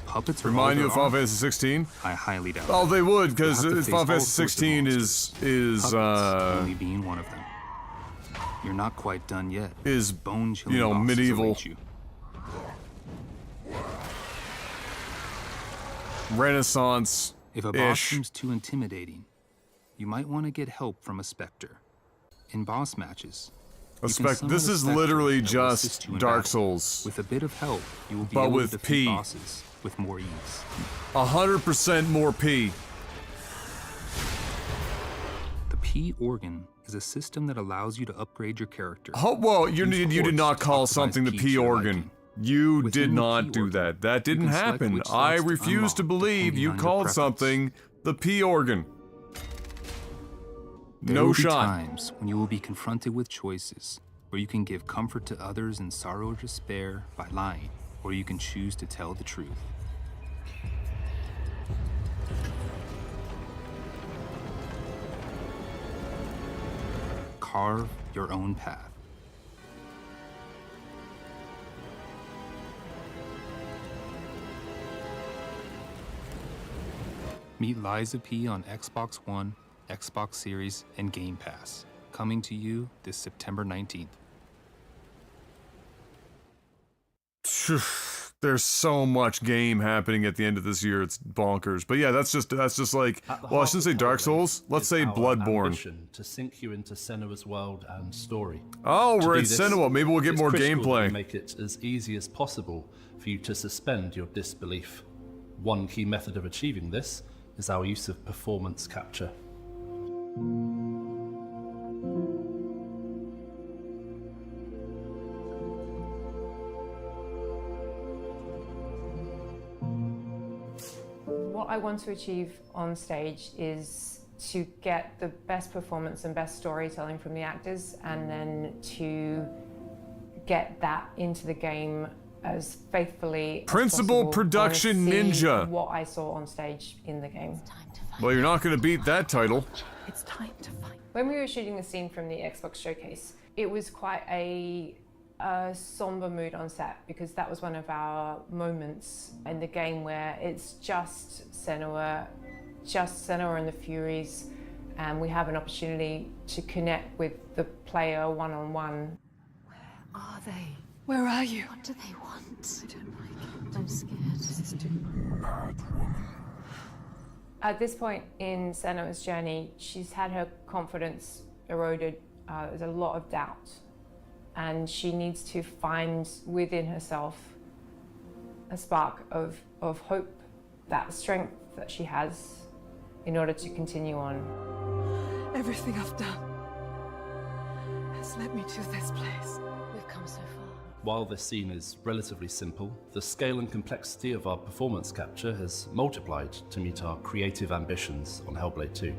S2: puppets
S3: remind you of Final Fantasy 16?
S2: I highly doubt.
S3: Oh, they would, because
S2: You'll have to
S3: Final
S2: face all
S3: Fantasy
S2: sorts of
S3: 16
S2: monsters, puppets only being one of them. You're not quite done yet.
S3: Is,
S2: bone-chilling
S3: you know,
S2: bosses
S3: medieval.
S2: await you.
S3: Renaissance-ish.
S2: If a boss seems too intimidating, you might want to get help from a specter. In boss matches,
S3: This is literally just Dark Souls.
S2: With a bit of help, you will be
S3: but
S2: able
S3: with
S2: to defeat
S3: P.
S2: bosses with more ease.
S3: 100% more P.
S2: The P organ is a system that allows you to upgrade your character.
S3: Oh, well, you
S2: Use
S3: did not
S2: quartz to
S3: call
S2: optimize
S3: something the
S2: P
S3: P
S2: to your
S3: organ.
S2: liking.
S3: You
S2: Within
S3: did
S2: the
S3: not
S2: P
S3: do
S2: organ,
S3: that. That didn't
S2: can select
S3: happen.
S2: which
S3: I
S2: slots to
S3: refuse to
S2: unlock
S3: believe
S2: depending
S3: you
S2: on your
S3: called
S2: preference.
S3: something the P organ.
S2: There
S3: No
S2: will be
S3: shot.
S2: times when you will be confronted with choices where you can give comfort to others in sorrow or despair by lying, or you can choose to tell the truth. Carve your own path. Meet Liza P on Xbox One, Xbox Series, and Game Pass. Coming to you this September 19th.
S3: There's so much game happening at the end of this year. It's bonkers. But yeah, that's just like, well, I shouldn't say Dark Souls. Let's say Bloodborne.
S12: To sink you into Senua's world and story.
S3: Oh,
S12: To
S3: we're
S12: do
S3: at
S12: this,
S3: Senua. Maybe we'll get
S12: it's
S3: more
S12: critical that
S3: gameplay.
S12: we make it as easy as possible for you to suspend your disbelief. One key method of achieving this is our use of performance capture.
S15: What I want to achieve on stage is to get the best performance and best storytelling from the actors, and then to get that into the game as faithfully
S3: Principal
S15: as possible.
S3: Production
S15: I wanna see
S3: Ninja.
S15: what I saw on stage in the game.
S3: Well, you're not going to beat that title.
S15: It's time to fight. When we were shooting the scene from the Xbox showcase, it was quite a somber mood on set, because that was one of our moments in the game where it's just Senua and the Furies, and we have an opportunity to connect with the player one-on-one.
S19: Are they?
S15: Where are you?
S19: What do they want? I don't like it. I'm scared. This is too
S10: Mad woman.
S15: At this point in Senua's journey, she's had her confidence eroded. There's a lot of doubt, and she needs to find within herself a spark of hope, that strength that she has, in order to continue on.
S19: Everything I've done has led me to this place. We've come so far.
S12: While this scene is relatively simple, the scale and complexity of our performance capture has multiplied to meet our creative ambitions on Hellblade 2.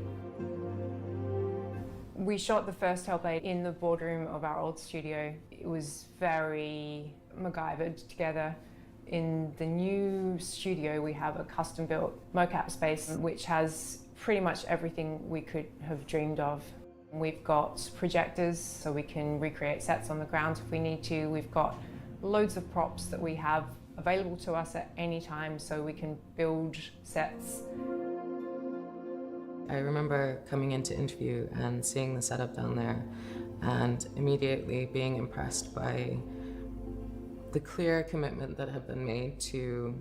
S15: We shot the first Hellblade in the boardroom of our old studio. It was very MacGyvered together. In the new studio, we have a custom-built mocap space, which has pretty much everything we could have dreamed of. We've got projectors, so we can recreate sets on the ground if we need to. We've got loads of props that we have available to us at any time, so we can build sets.
S23: I remember coming into interview and seeing the setup down there, and immediately being impressed by the clear commitment that had been made to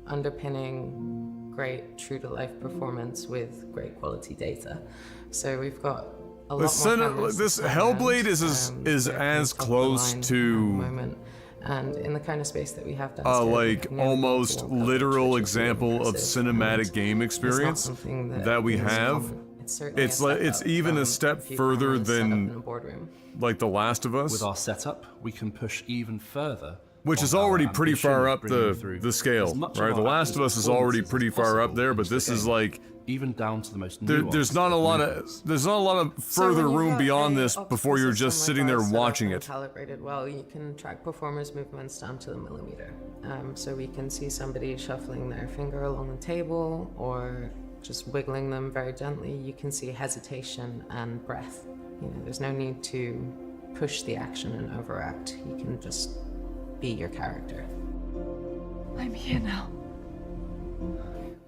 S23: underpinning great true-to-life performance with great quality data. So we've got a lot more cameras
S3: This
S23: to play
S3: Hellblade
S23: around,
S3: is
S23: they're
S3: as
S23: top of the
S3: close
S23: line at the
S3: to
S23: moment. And in the kind of space that we have downstairs,
S3: like almost literal example of cinematic game experience that we have. It's even a step further than like The Last of Us.
S12: With our setup, we can push even further.
S3: Which is already pretty far up the scale, right? The Last of Us is already pretty far up there, but this is like
S12: even down to the most
S3: there's not a lot of further room beyond this before you're just sitting there watching it.
S23: Calibrated well, you can track performers' movements down to the millimeter. So we can see somebody shuffling their finger along the table or just wiggling them very gently. You can see hesitation and breath. You know, there's no need to push the action and overact. You can just be your character.
S19: I'm here now.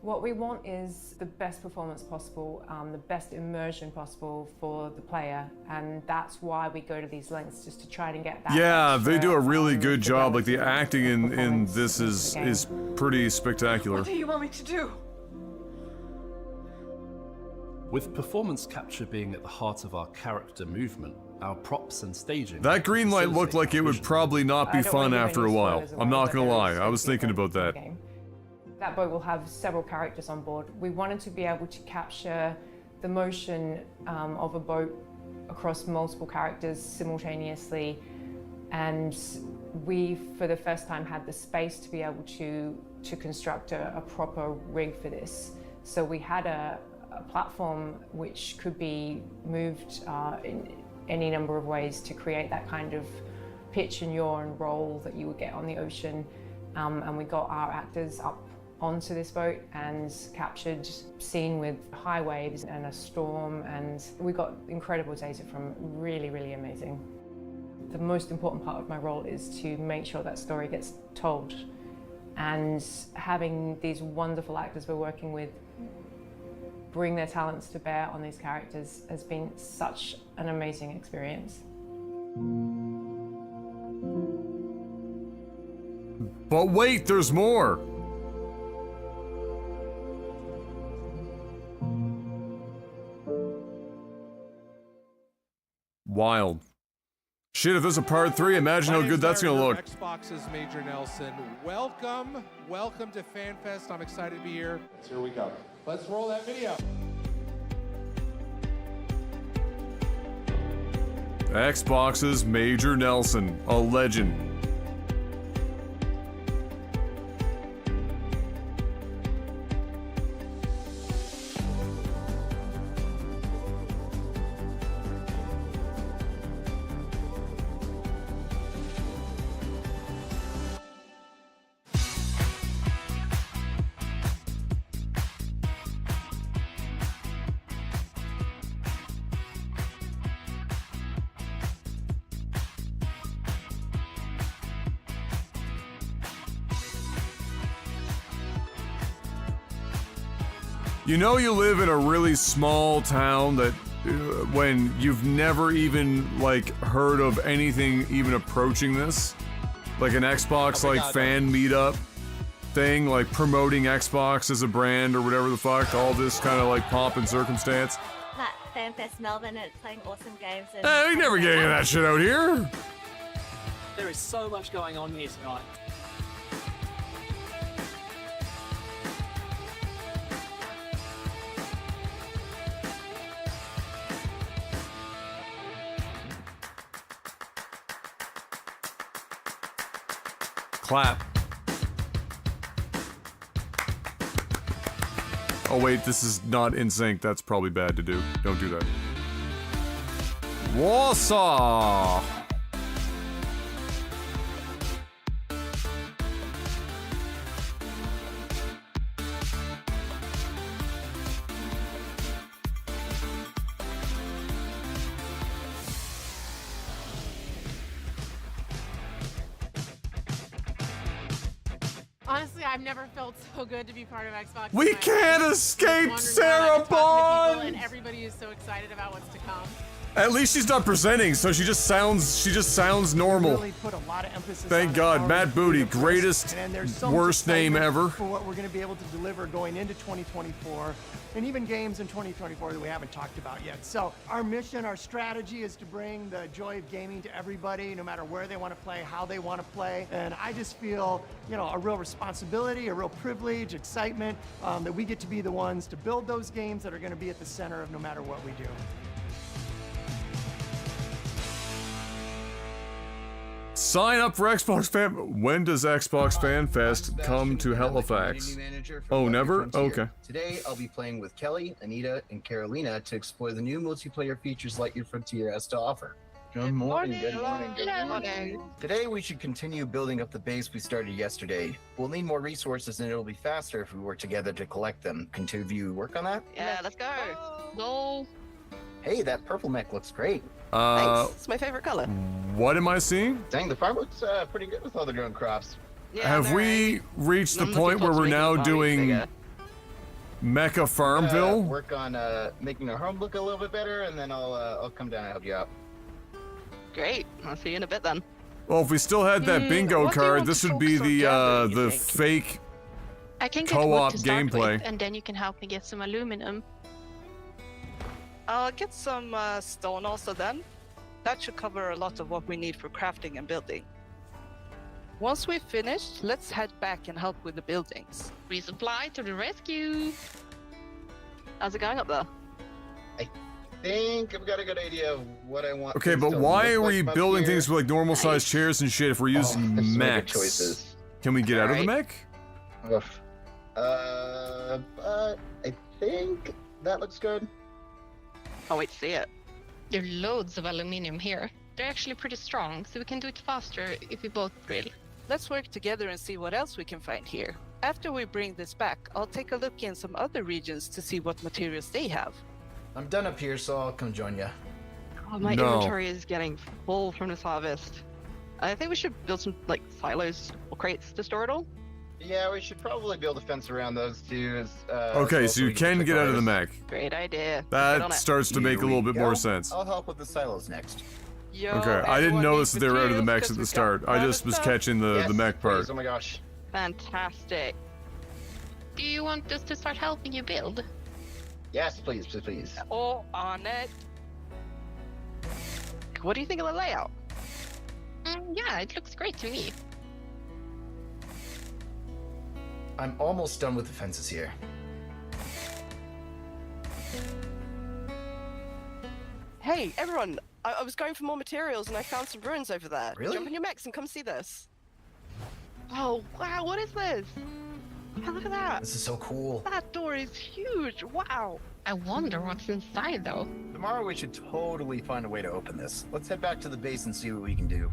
S15: What we want is the best performance possible, the best immersion possible for the player, and that's why we go to these lengths, just to try and get that.
S3: Yeah, they do a really good job. Like the acting in this is pretty spectacular.
S19: What do you want me to do?
S12: With performance capture being at the heart of our character movement, our props and staging.
S3: That green light looked like it would probably not be
S15: I don't wanna
S3: fun
S15: give
S3: after a
S15: any
S3: while.
S15: spoilers
S3: I'm
S15: away,
S3: not
S15: but
S3: gonna
S15: there
S3: lie.
S15: is
S3: I was
S15: going to
S3: thinking
S15: be a
S3: about that.
S15: game. That boat will have several characters on board. We wanted to be able to capture the motion of a boat across multiple characters simultaneously, and we, for the first time, had the space to be able to construct a proper rig for this. So we had a platform which could be moved in any number of ways to create that kind of pitch and yaw and roll that you would get on the ocean. And we got our actors up onto this boat and captured scene with high waves and a storm, and we got incredible data from really, really amazing. The most important part of my role is to make sure that story gets told, and having these wonderful actors we're working with bring their talents to bear on these characters has been such an amazing experience.
S3: But wait, there's more! Wild. Shit, if there's a part 3, imagine how good that's gonna look.
S16: Xbox's Major Nelson. Welcome to FanFest. I'm excited to be here. Here we go. Let's roll that video.
S3: Xbox's Major Nelson, a legend. You know you live in a really small town that when you've never even like heard of anything even approaching this, like an Xbox fan meetup thing, like promoting Xbox as a brand or whatever the fuck, all this kind of like pomp and circumstance.
S17: That FanFest Melbourne and playing awesome games. And
S3: We never get any of that shit out here.
S18: There is so much going on here tonight.
S3: Clap. Oh wait, this is not in sync. That's probably bad to do. Don't do that. Warsaw!
S6: Honestly, I've never felt so good to be part of Xbox.
S3: We can't escape Sarah Bond!
S6: And everybody is so excited about what's to come.
S3: At least she's not presenting, so she just sounds normal.
S24: Really put a lot of emphasis
S3: Thank
S24: on
S3: God,
S24: our
S3: Matt Booty,
S24: press,
S3: greatest,
S24: and there's so much
S3: worst name
S24: excitement
S3: ever.
S24: for what we're going to be able to deliver going into 2024, and even games in 2024 that we haven't talked about yet. So our mission, our strategy is to bring the joy of gaming to everybody, no matter where they want to play, how they want to play. And I just feel, you know, a real responsibility, a real privilege, excitement that we get to be the ones to build those games that are going to be at the center of no matter what we do.
S3: Sign up for Xbox Fan. When does Xbox Fan Fest come to Halifax? Oh, never? Okay.
S25: Today, I'll be playing with Kelly, Anita, and Carolina to explore the new multiplayer features Lightyear Frontier has to offer. Good morning, good morning, good morning. Today, we should continue building up the base we started yesterday. We'll need more resources, and it'll be faster if we work together to collect them. Can two of you work on that?
S26: Yeah, let's go. Go.
S25: Hey, that purple mech looks great.
S26: Thanks. It's my favorite color.
S3: What am I seeing?
S25: Dang, the farm looks pretty good with all the grown crops.
S3: Have we reached the point where we're now doing Mecha Farmville?
S25: Work on making our home look a little bit better, and then I'll come down and help you out.
S26: Great. I'll see you in a bit then.
S3: Well, if we still had that bingo card, this would be the fake
S26: I can get wood
S3: co-op
S26: to start
S3: gameplay.
S26: with, and then you can help me get some aluminum.
S27: I'll get some stone also then.
S1: That should cover a lot of what we need for crafting and building. Once we've finished, let's head back and help with the buildings.
S26: Resupply to the rescue. How's it going up there?
S25: I think I've got a good idea of what I want.
S3: Okay, but why are we building things with like normal sized chairs and shit if we're using mechs?
S25: Choices.
S3: Can we get out of the mech?
S25: But I think that looks good.
S26: Can't wait to see it. There are loads of aluminium here. They're actually pretty strong, so we can do it faster if we both drill.
S1: Let's work together and see what else we can find here. After we bring this back, I'll take a look in some other regions to see what materials they have.
S5: I'm done up here, so I'll come join you.
S26: Oh, my inventory is getting full from this harvest. I think we should build some like silos or crates to store it all.
S25: Yeah, we should probably build a fence around those two.
S3: Okay, so you can get out of the mech.
S26: Great idea.
S3: That starts to make a little bit more sense.
S25: I'll help with the silos next.
S1: Yo,
S3: Okay, I didn't notice that they were out of the mechs at the start. I just was catching the mech part.
S25: Oh my gosh.
S26: Fantastic. Do you want us to start helping you build?
S25: Yes, please, please, please.
S1: All on it.
S26: What do you think of the layout? Yeah, it looks great to me.
S5: I'm almost done with the fences here.
S1: Hey, everyone! I was going for more materials and I found some ruins over there.
S5: Really?
S1: Jump in your mechs and come see this.
S26: Oh, wow, what is this? Oh, look at that.
S5: This is so cool.
S26: That door is huge. Wow. I wonder what's inside, though.
S5: Tomorrow we should totally find a way to open this. Let's head back to the base and see what we can do.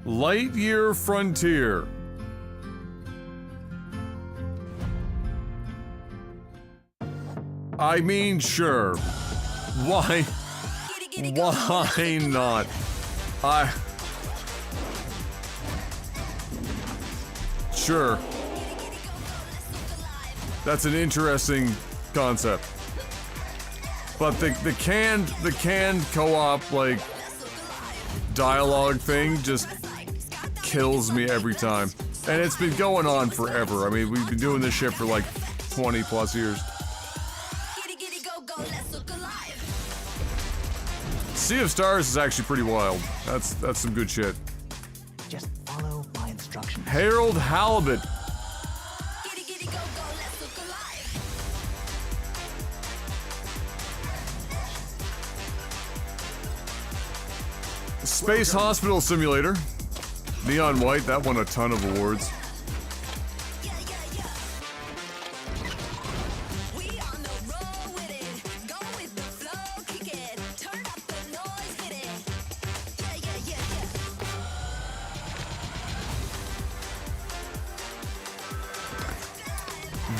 S3: Lightyear Frontier. I mean, sure. Why? Why not? Sure. That's an interesting concept. But the canned co-op like dialogue thing just kills me every time. And it's been going on forever. I mean, we've been doing this shit for like 20 plus years. Sea of Stars is actually pretty wild. That's some good shit.
S9: Just follow my instructions.
S3: Harold Halibut. Space Hospital Simulator. Neon White, that won a ton of awards.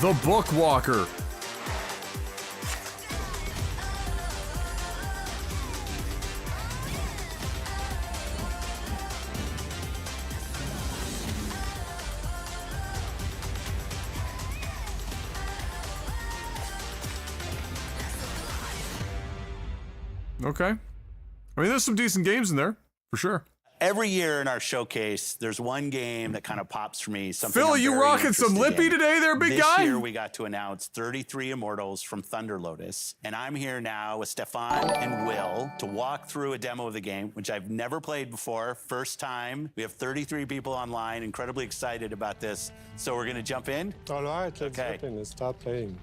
S3: The Bookwalker. Okay. I mean, there's some decent games in there, for sure.
S13: Every year in our showcase, there's one game that kind of pops for me. Something
S3: Phil,
S13: I'm
S3: you
S13: very
S3: rocking some
S13: interested
S3: lippy
S13: in.
S3: today there, big guy?
S13: This year we got to announce 33 Immortals from Thunder Lotus. And I'm here now with Stefan and Will to walk through a demo of the game, which I've never played before. First time. We have 33 people online, incredibly excited about this. So we're going to jump in?
S20: All right, let's jump in and start playing.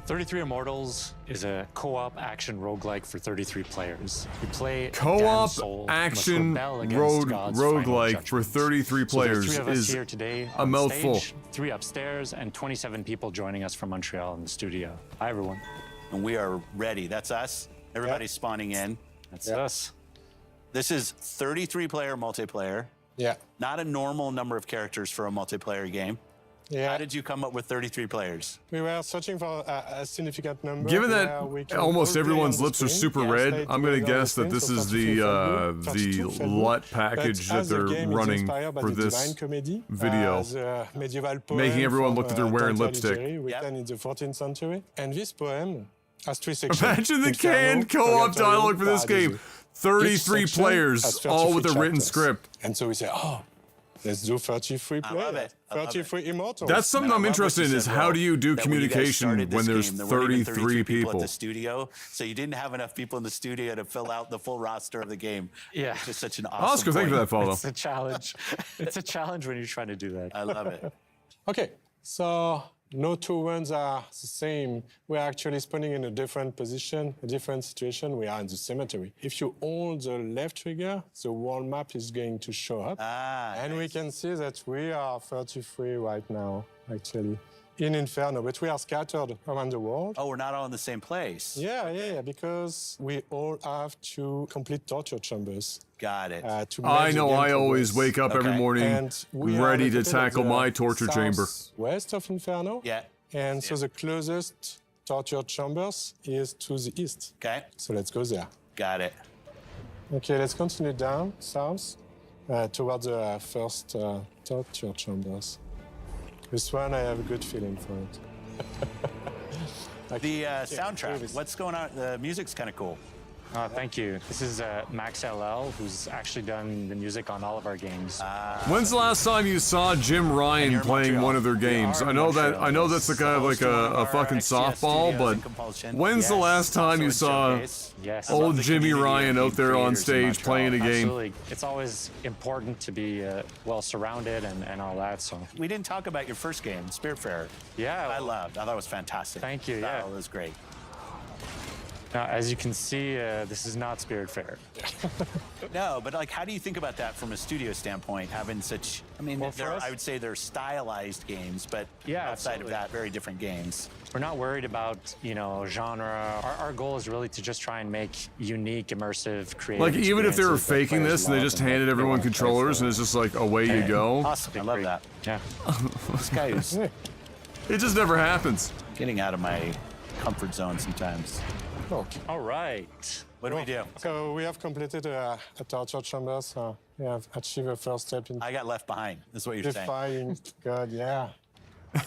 S20: 33 Immortals is a co-op action roguelike for 33 players. You play
S3: Co-op
S20: Soul,
S3: action roguelike for 33 players
S20: so 3 of us
S3: is
S20: here today
S3: a
S20: on
S3: mouthful.
S20: Stage, 3 upstairs, and 27 people joining us from Montreal in the studio. Hi, everyone.
S13: And we are ready. That's us. Everybody's spawning in.
S20: That's us.
S13: This is 33-player multiplayer.
S20: Yeah.
S13: Not a normal number of characters for a multiplayer game.
S20: Yeah.
S13: How did you come up with 33 players?
S20: We were searching for a significant number.
S3: Given that
S20: where we can
S3: almost
S20: all play
S3: everyone's
S20: on the
S3: lips are
S20: screen.
S3: super
S20: Yeah,
S3: red,
S20: play
S3: I'm gonna
S20: together on
S3: guess
S20: the
S3: that this
S20: screen,
S3: is
S20: so
S3: the
S20: 32
S3: LUT package that
S20: But as the
S3: they're
S20: game is
S3: running
S20: inspired by
S3: for
S20: the
S3: this
S20: Divine Comedy,
S3: video,
S20: the medieval poem
S3: making everyone
S20: from,
S3: look like they're wearing
S20: Dante
S3: lipstick.
S20: Alighieri, written in the 14th century. And this poem has 3 sections.
S3: Imagine the
S20: Inferno,
S3: canned co-op
S20: Purgatorio,
S3: dialogue for this
S20: Paradiso.
S3: game. 33
S20: Each section
S3: players,
S20: has
S3: all with a
S20: 33
S3: written
S20: chapters.
S3: script.
S20: And so we say, oh, Let's do 33
S13: I love
S20: players.
S13: it. I love
S20: 33 immortals.
S3: That's something I'm interested in is how do you do communication when there's 33
S13: people
S3: people?
S13: at the studio? So you didn't have enough people in the studio to fill out the full roster of the game.
S20: Yeah.
S13: It's just such an awesome
S3: Oscar, thank you for that follow.
S20: It's a challenge. It's a challenge when you're trying to do that.
S13: I love it.
S20: Okay, so no two runs are the same. We're actually spawning in a different position, a different situation. We are in the cemetery. If you hold the left trigger, the world map is going to show up. And we can see that we are 33 right now, actually, in Inferno, but we are scattered around the world.
S13: Oh, we're not all in the same place.
S20: Yeah, because we all have to complete torture chambers.
S13: Got it.
S3: I know I always wake up every morning ready to tackle my torture chamber.
S20: West of Inferno.
S13: Yeah.
S20: And so the closest torture chambers is to the east.
S13: Okay.
S20: So let's go there.
S13: Got it.
S20: Okay, let's continue down south towards the first torture chambers. This one, I have a good feeling for it.
S13: The soundtrack, what's going on? The music's kind of cool.
S20: Thank you. This is Max LL, who's actually done the music on all of our games.
S3: When's the last time you saw Jim Ryan playing one of their games? I know that's the kind of like a fucking softball, but when's the last time you saw old Jimmy Ryan out there on stage playing a game?
S20: Absolutely. It's always important to be well surrounded and all that. So
S13: We didn't talk about your first game, Spiritfarer.
S20: Yeah.
S13: I thought it was fantastic.
S20: Thank you.
S13: It was great.
S20: Now, as you can see, this is not Spiritfarer.
S13: No, but like, how do you think about that from a studio standpoint? Having such, I mean, I would say they're stylized games, but outside of that, very different games.
S20: We're not worried about, genre. Our goal is really to just try and make unique, immersive, creative.
S3: Like, even if they were
S20: experiences that
S3: faking
S20: players
S3: this and they
S20: love
S3: just
S20: and
S3: handed
S20: they
S3: everyone
S20: want to play
S3: controllers
S20: for.
S3: and it's just like, away you go.
S13: Awesome. I love that.
S20: Yeah.
S13: This guy is
S3: It just never happens.
S13: getting out of my comfort zone sometimes.
S20: Okay. All right.
S13: What do we do?
S20: So we have completed a torture chamber. So we have achieved a first step in
S13: I got left behind. That's what you're saying.
S20: defying God. Yeah.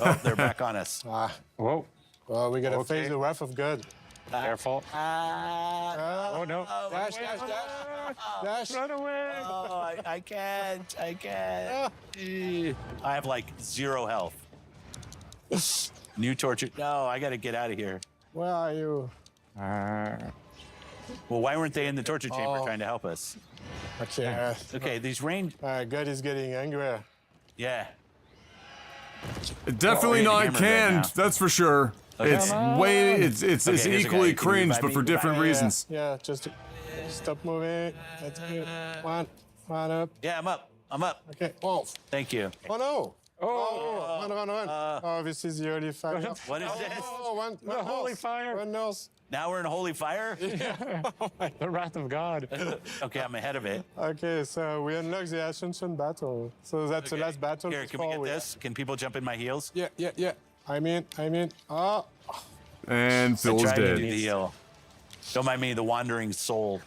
S13: Oh, they're back on us.
S20: Whoa. Well, we gotta
S13: Okay.
S20: face the wrath of God. Careful. Oh no. Dash, dash, dash. Dash. Run away.
S13: Oh, I can't. I can't. I have like 0 health. New torture. No, I got to get out of here.
S20: Where are you?
S13: Well, why weren't they in the torture chamber trying to help us?
S20: Okay.
S13: Okay, these range.
S20: God is getting angry.
S13: Yeah.
S3: Definitely
S13: Well,
S3: not
S13: hammer right
S3: canned,
S13: now.
S3: that's for sure.
S13: Okay.
S3: It's
S13: Come
S3: way,
S13: on.
S3: it's
S13: Okay, here's a guy.
S3: equally
S13: Can you
S3: cringe,
S13: revive
S3: but
S13: me?
S3: for different reasons.
S20: Yeah, just stop moving. That's good. One up.
S13: Yeah, I'm up. I'm up.
S20: Okay. Oh.
S13: Thank you.
S20: Oh no. Oh, run. Oh, this is the holy fire.
S13: What is this?
S20: Oh, one holy fire. One nose.
S13: Now we're in holy fire?
S20: The wrath of God.
S13: Okay, I'm ahead of it.
S20: Okay, so we unlock the Ascension battle. So that's the last battle.
S13: Here, can we get this? Can people jump in my heels?
S20: Yeah. I'm in. Oh.
S3: And Phil's
S13: I tried to do
S3: dead.
S13: the don't mind me, the wandering soul.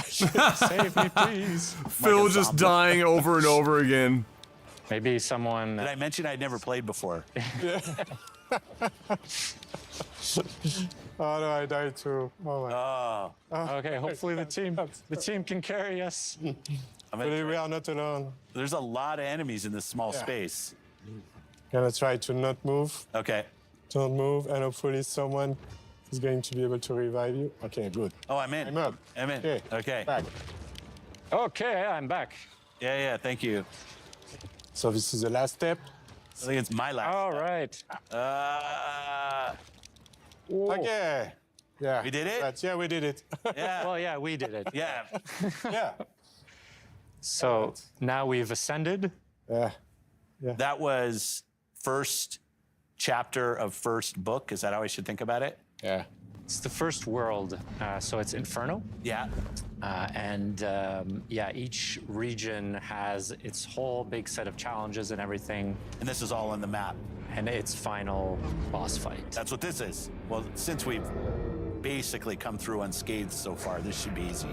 S20: Save me, please.
S3: Phil just dying over and over again.
S20: Maybe someone.
S13: Did I mention I'd never played before?
S20: Oh no, I died too. Oh my.
S13: Oh.
S20: Okay, hopefully the team can carry us. Hopefully we are not alone.
S13: There's a lot of enemies in this small space.
S20: Gonna try to not move.
S13: Okay.
S20: Don't move, and hopefully someone is going to be able to revive you. Okay, good.
S13: Oh, I'm in.
S20: I'm up.
S13: I'm in. Okay.
S20: Back. Okay, I'm back.
S13: Yeah, thank you.
S20: So this is the last step.
S13: I think it's my last.
S20: All right. Okay. Yeah.
S13: We did it?
S20: Yeah, we did it.
S13: Yeah.
S20: Well, yeah, we did it.
S13: Yeah.
S20: Yeah. So now we've ascended. Yeah.
S13: That was first chapter of first book. Is that how I should think about it?
S20: Yeah. It's the first world, so it's Inferno.
S13: Yeah.
S20: Each region has its whole big set of challenges and everything.
S13: And this is all on the map.
S20: And its final boss fight.
S13: That's what this is. Well, since we've basically come through unscathed so far, this should be easy.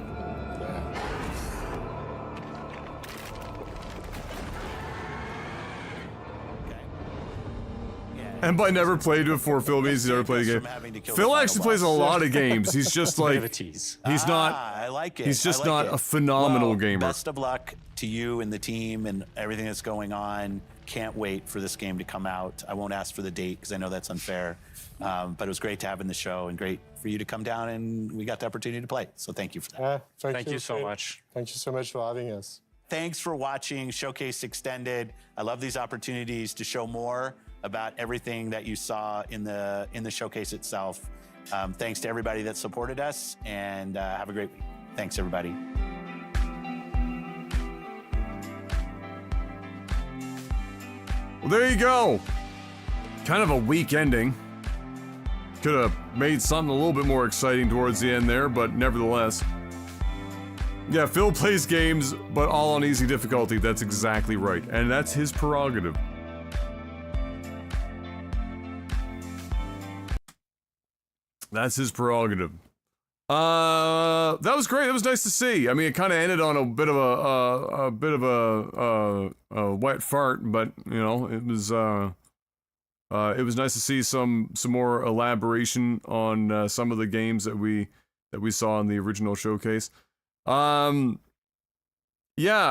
S20: Yeah.
S3: And by never played before, Phil means he's never played a game. Phil actually plays a lot of games. He's just like, he's not,
S13: I like it.
S3: he's just
S13: I like
S3: not
S13: it.
S3: a phenomenal
S13: Well,
S3: gamer.
S13: Best of luck to you and the team and everything that's going on. Can't wait for this game to come out. I won't ask for the date because I know that's unfair. But it was great to have in the show and great for you to come down and we got the opportunity to play. So thank you for that.
S20: Thank you so much. Thank you so much for having us.
S13: Thanks for watching Showcase Extended. I love these opportunities to show more about everything that you saw in the showcase itself. Thanks to everybody that supported us and have a great week. Thanks, everybody.
S3: Well, there you go. Kind of a weak ending. Could have made something a little bit more exciting towards the end there, but nevertheless. Yeah, Phil plays games, but all on easy difficulty. That's exactly right. And that's his prerogative. That's his prerogative. That was great. That was nice to see. I mean, it kind of ended on a bit of a wet fart, but you know, it was nice to see some more elaboration on some of the games that we saw in the original showcase. Yeah,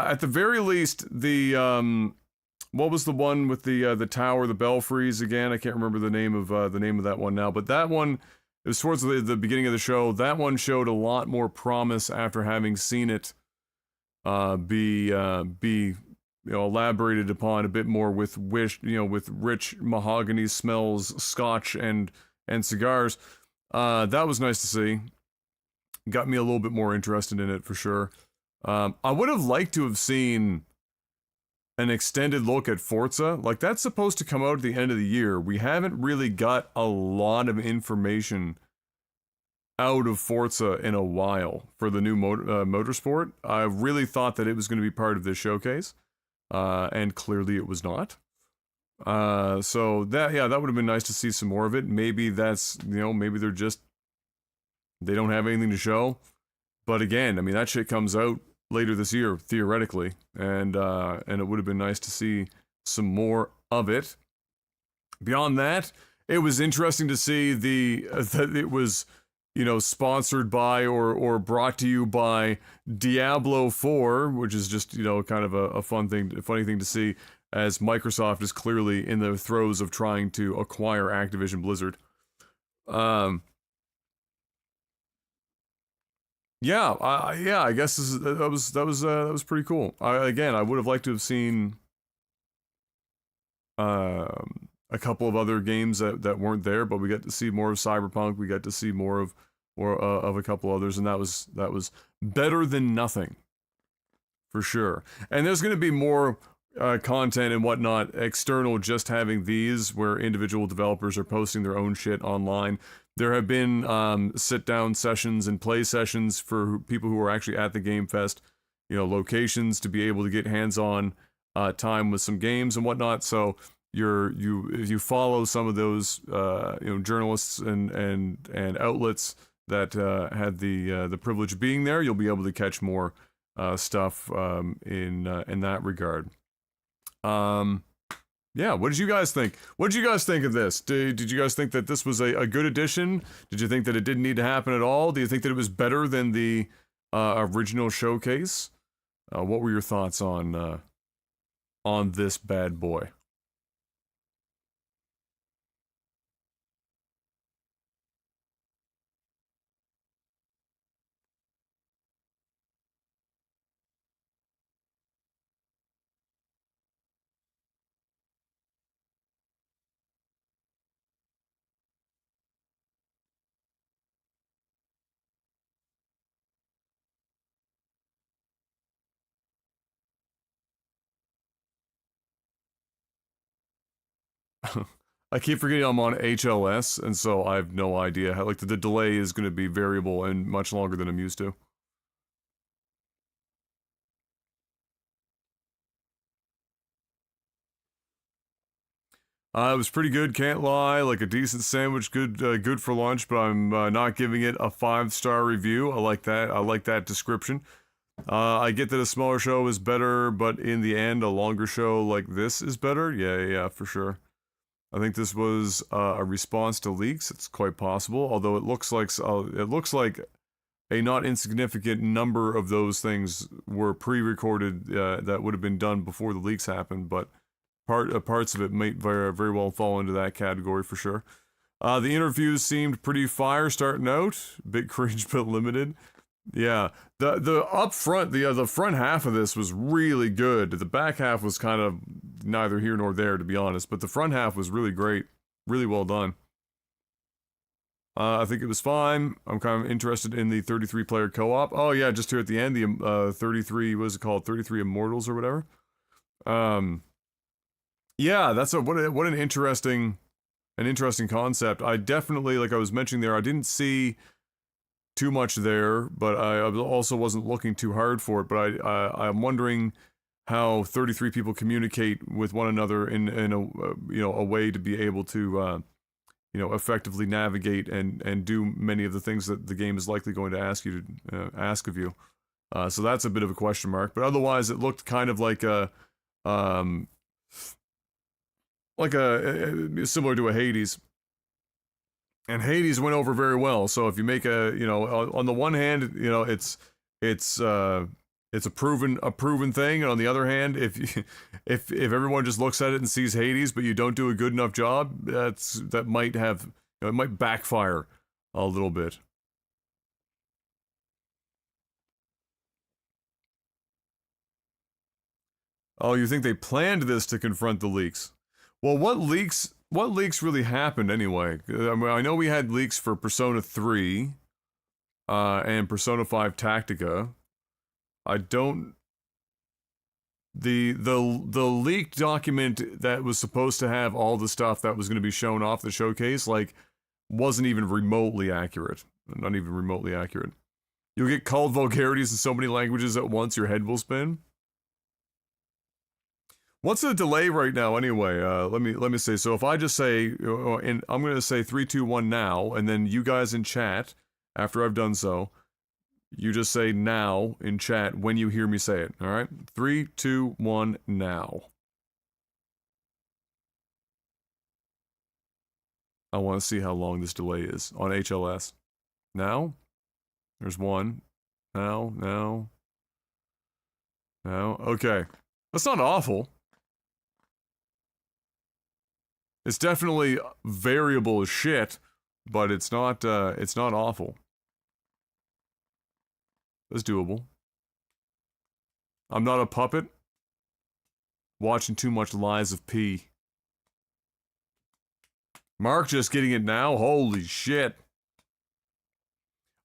S3: at the very least, the what was the one with the tower, the belfries again? I can't remember the name of that one now, but that one. It was towards the beginning of the show. That one showed a lot more promise after having seen it be elaborated upon a bit more with with rich mahogany smells, scotch and cigars. That was nice to see. Got me a little bit more interested in it for sure. I would have liked to have seen an extended look at Forza. Like, that's supposed to come out at the end of the year. We haven't really got a lot of information out of Forza in a while for the new motorsport. I really thought that it was going to be part of this showcase, and clearly it was not. So that would have been nice to see some more of it. Maybe that's, maybe they don't have anything to show. But again, I mean, that shit comes out later this year, theoretically, and it would have been nice to see some more of it. Beyond that, it was interesting to see that it was, sponsored by or brought to you by Diablo 4, which is just, kind of a funny thing to see, as Microsoft is clearly in the throes of trying to acquire Activision Blizzard. I guess that was pretty cool. I would have liked to have seen a couple of other games that weren't there, but we got to see more of Cyberpunk. We got to see more of a couple others, and that was better than nothing, for sure. And there's going to be more content and whatnot external, just having these where individual developers are posting their own shit online. There have been sit-down sessions and play sessions for people who are actually at the Game Fest, locations to be able to get hands-on time with some games and whatnot. So if you follow some of those journalists and outlets that had the privilege of being there, you'll be able to catch more stuff in that regard. Yeah, what did you guys think? What did you guys think of this? Did you guys think that this was a good addition? Did you think that it didn't need to happen at all? Do you think that it was better than the original showcase? What were your thoughts on this bad boy? I keep forgetting I'm on HLS, and so I have no idea how, the delay is going to be variable and much longer than I'm used to. It was pretty good, can't lie. Like a decent sandwich, good for lunch, but I'm not giving it a 5-star review. I like that. I like that description. I get that a smaller show is better, but in the end, a longer show like this is better. Yeah, for sure. I think this was a response to leaks. It's quite possible, although it looks like a not insignificant number of those things were pre-recorded that would have been done before the leaks happened, but parts of it might very well fall into that category for sure. The interviews seemed pretty fire starting out, bit cringe but limited. Yeah, the up front, the front half of this was really good. The back half was kind of neither here nor there, to be honest, but the front half was really great, really well done. I think it was fine. I'm kind of interested in the 33-player co-op. Oh yeah, just here at the end, the 33, what is it called? 33 Immortals or whatever. Yeah, that's what an interesting concept. I definitely, like I was mentioning there, I didn't see too much there, but I also wasn't looking too hard for it. But I'm wondering how 33 people communicate with one another in a a way to be able to effectively navigate and do many of the things that the game is likely going to ask you to ask of you. So that's a bit of a question mark. But otherwise, it looked kind of like a similar to a Hades. And Hades went over very well. So if you make on the one hand, it's a proven thing, and on the other hand, if everyone just looks at it and sees Hades, but you don't do a good enough job, that might have it might backfire a little bit. Oh, you think they planned this to confront the leaks? Well, what leaks really happened anyway? I mean, I know we had leaks for Persona 3 and Persona 5 Tactica. I don't... The leaked document that was supposed to have all the stuff that was going to be shown off the showcase, wasn't even remotely accurate. Not even remotely accurate. You'll get called vulgarities in so many languages at once, your head will spin. What's the delay right now anyway? Let me say. So if I just say, and I'm going to say 3, 2, 1 now, and then you guys in chat, after I've done so, you just say now in chat when you hear me say it. All right? 3, 2, 1 now. I want to see how long this delay is on HLS. Now? There's 1. Now. Okay. That's not awful. It's definitely variable as shit, but it's not awful. It's doable. I'm not a puppet. Watching too much Lies of P. Mark just getting it now? Holy shit.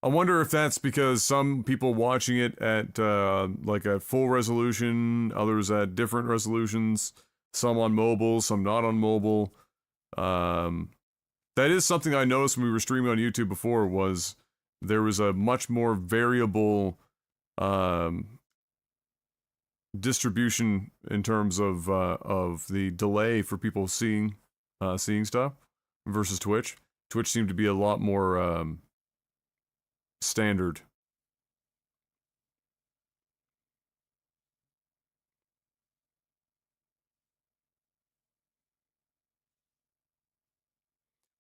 S3: I wonder if that's because some people watching it at, at full resolution, others at different resolutions, some on mobile, some not on mobile. That is something I noticed when we were streaming on YouTube before, was there was a much more variable distribution in terms of the delay for people seeing stuff versus Twitch. Twitch seemed to be a lot more standard.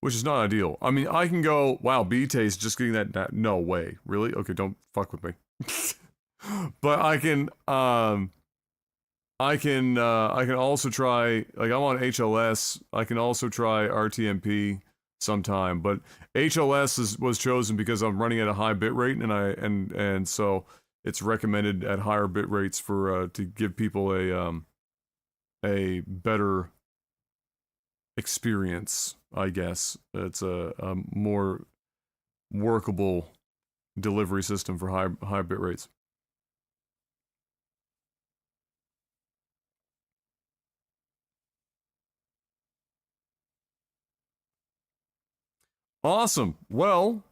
S3: Which is not ideal. I mean, I can go, wow, B-Taste just getting that, no way. Really? Okay, don't fuck with me. But I can also try, I'm on HLS, I can also try RTMP sometime, but HLS was chosen because I'm running at a high bit rate, and so it's recommended at higher bit rates for to give people a better experience, I guess. It's a more workable delivery system for high bit rates. Awesome. Well,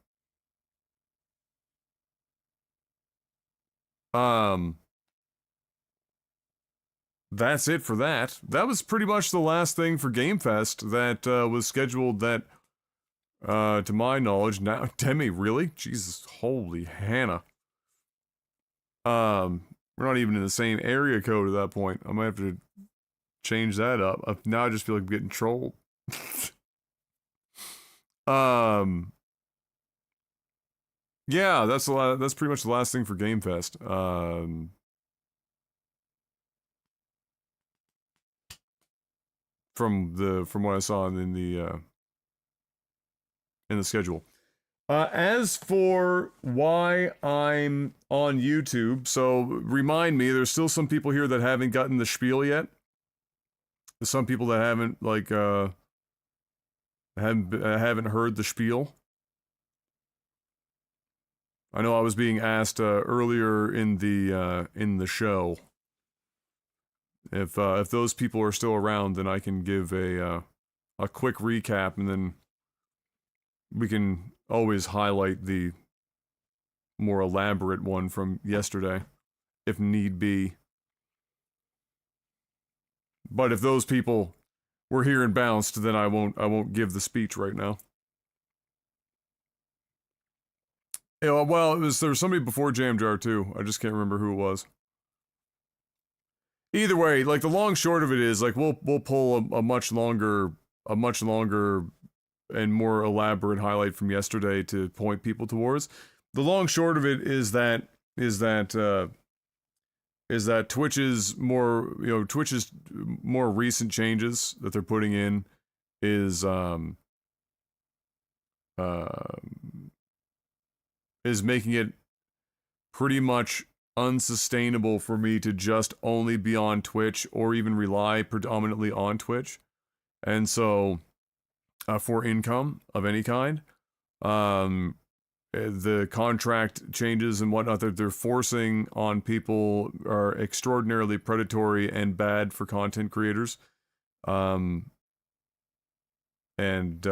S3: that's it for that. That was pretty much the last thing for Game Fest that was scheduled that, to my knowledge, now, Demi, really? Jesus, holy Hannah. We're not even in the same area code at that point. I might have to change that up. Now I just feel like I'm getting trolled. Yeah, that's pretty much the last thing for Game Fest. From what I saw in the schedule. As for why I'm on YouTube, so remind me, there's still some people here that haven't gotten the spiel yet. There's some people that haven't haven't heard the spiel. I know I was being asked earlier in the show if those people are still around, then I can give a quick recap, and then we can always highlight the more elaborate one from yesterday, if need be. But if those people were here and bounced, then I won't give the speech right now. Yeah, well, there was somebody before Jam Jar too. I just can't remember who it was. Either way, like the long short of it is, like we'll pull a much longer and more elaborate highlight from yesterday to point people towards. The long short of it is that Twitch's more recent changes that they're putting in is making it pretty much unsustainable for me to just only be on Twitch or even rely predominantly on Twitch. And so for income of any kind, the contract changes and whatnot that they're forcing on people are extraordinarily predatory and bad for content creators. I think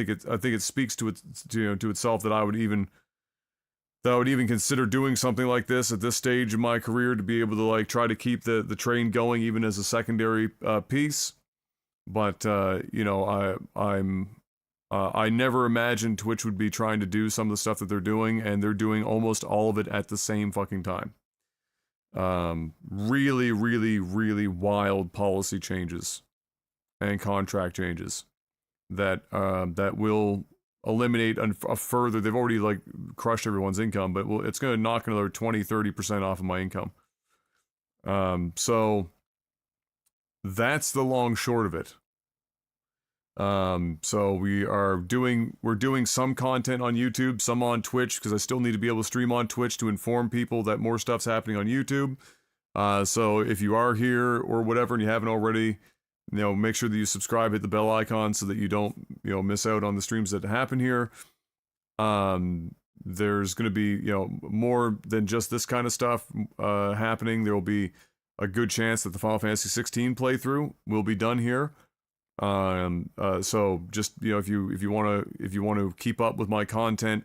S3: it speaks to itself that I would even consider doing something like this at this stage of my career, to be able to like try to keep the train going even as a secondary piece. But I never imagined Twitch would be trying to do some of the stuff that they're doing, and they're doing almost all of it at the same fucking time. Really, really, really wild policy changes and contract changes that will eliminate a further. They've already like crushed everyone's income, but it's going to knock another 20-30% off of my income. So that's the long short of it. So we're doing some content on YouTube, some on Twitch, because I still need to be able to stream on Twitch to inform people that more stuff's happening on YouTube. So if you are here or whatever and you haven't already, make sure that you subscribe, hit the bell icon so that you don't, miss out on the streams that happen here. There's going to be, more than just this kind of stuff happening. There will be a good chance that the Final Fantasy 16 playthrough will be done here. So just, if you want to keep up with my content,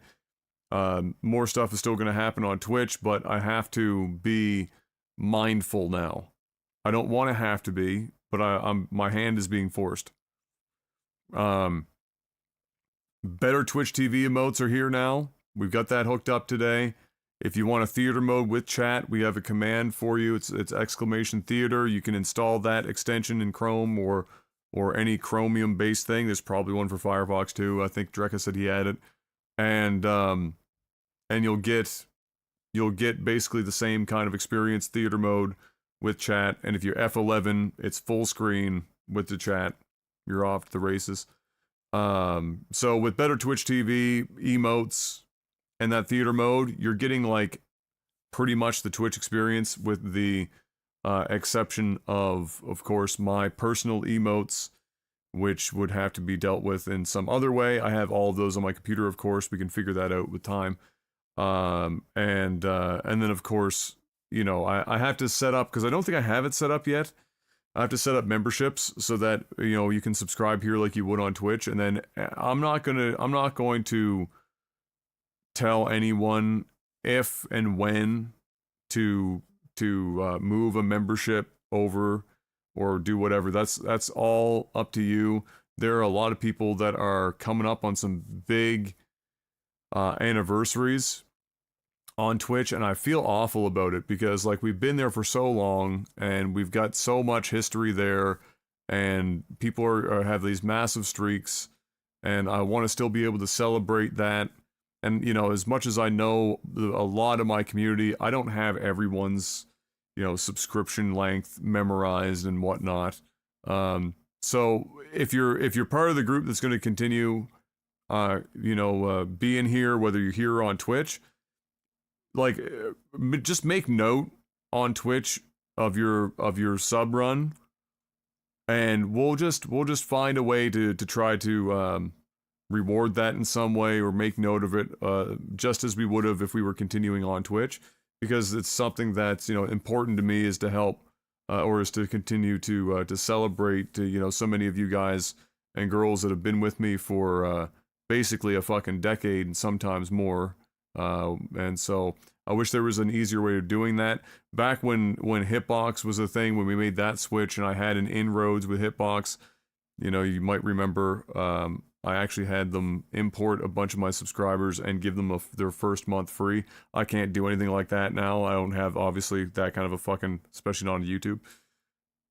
S3: more stuff is still going to happen on Twitch, but I have to be mindful now. I don't want to have to be, but my hand is being forced. Better Twitch TV emotes are here now. We've got that hooked up today. If you want a theater mode with chat, we have a command for you. It's !theater. You can install that extension in Chrome or any Chromium-based thing. There's probably one for Firefox too. I think Drekka said he had it, and you'll get basically the same kind of experience, theater mode with chat. And if you're F11, it's full screen with the chat. You're off to the races. So with better Twitch TV emotes and that theater mode, you're getting like pretty much the Twitch experience, with the exception of course, my personal emotes, which would have to be dealt with in some other way. I have all of those on my computer, of course. We can figure that out with time. And then, of course, I have to set up, because I don't think I have it set up yet. I have to set up memberships so that, you can subscribe here like you would on Twitch. And then I'm not going to tell anyone if and when to move a membership over or do whatever. That's all up to you. There are a lot of people that are coming up on some big anniversaries on Twitch, and I feel awful about it, because like we've been there for so long and we've got so much history there, and people have these massive streaks, and I want to still be able to celebrate that. And, you know, as much as I know a lot of my community, I don't have everyone's, you know, subscription length memorized and whatnot. So if you're part of the group that's going to continue, being here, whether you're here on Twitch, like, just make note on Twitch of your sub run, and we'll just find a way to try to reward that in some way, or make note of it, just as we would have if we were continuing on Twitch, because it's something that's, you know, important to me, is to help, or is to continue to celebrate, you know, so many of you guys and girls that have been with me for basically a fucking decade and sometimes more, and so I wish there was an easier way of doing that. Back when Hitbox was a thing, when we made that switch, and I had an inroads with Hitbox, you know, you might remember, I actually had them import a bunch of my subscribers and give them their first month free. I can't do anything like that now. I don't have, obviously, that kind of a fucking, especially not on YouTube.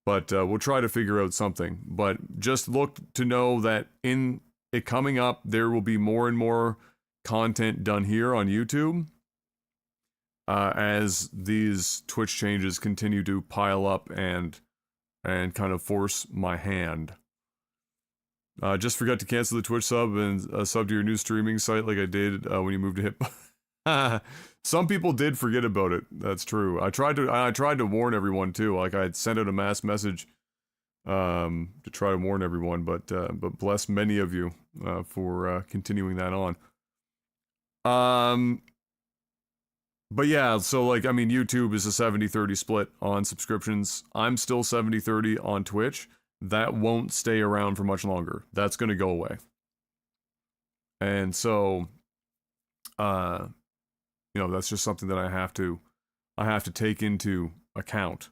S3: But we'll try to figure out something. But just look to know that in it coming up, there will be more and more content done here on YouTube, as these Twitch changes continue to pile up and kind of force my hand. Just forgot to cancel the Twitch sub and sub to your new streaming site like I did when you moved to Hip. Some people did forget about it. That's true. I tried to warn everyone too. Like, I had sent out a mass message to try to warn everyone, but bless many of you for continuing that on. But yeah, so, like, I mean, YouTube is a 70-30 split on subscriptions. I'm still 70-30 on Twitch. That won't stay around for much longer. That's going to go away. And so, that's just something that I have to take into account.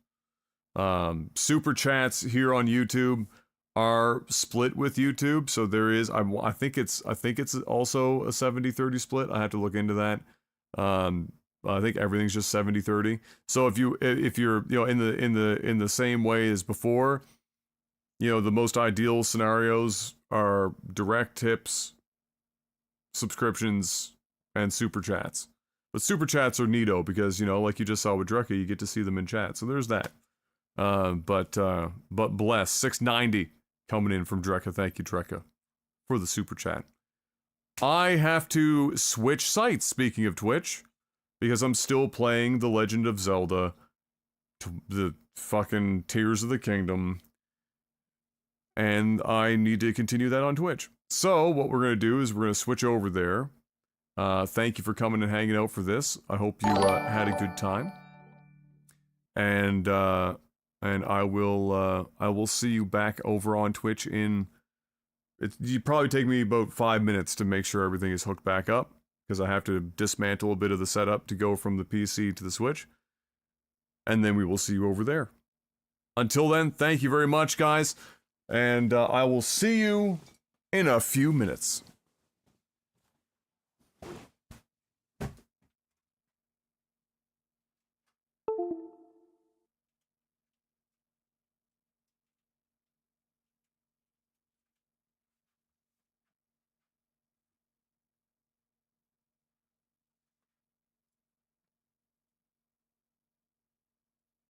S3: Super chats here on YouTube are split with YouTube, so there is, I think it's also a 70-30 split. I have to look into that. I think everything's just 70-30. So if you're, in the same way as before, the most ideal scenarios are direct tips, subscriptions, and super chats. But super chats are neato because, like you just saw with Drekka, you get to see them in chat. So there's that. But bless 690 coming in from Drekka. Thank you, Drekka, for the super chat. I have to switch sites, speaking of Twitch, because I'm still playing The Legend of Zelda, the fucking Tears of the Kingdom, and I need to continue that on Twitch. So what we're going to do is we're going to switch over there. Thank you for coming and hanging out for this. I hope you had a good time. And I will see you back over on Twitch in... You probably take me about 5 minutes to make sure everything is hooked back up, because I have to dismantle a bit of the setup to go from the PC to the Switch. And then we will see you over there. Until then, thank you very much, guys. And I will see you in a few minutes.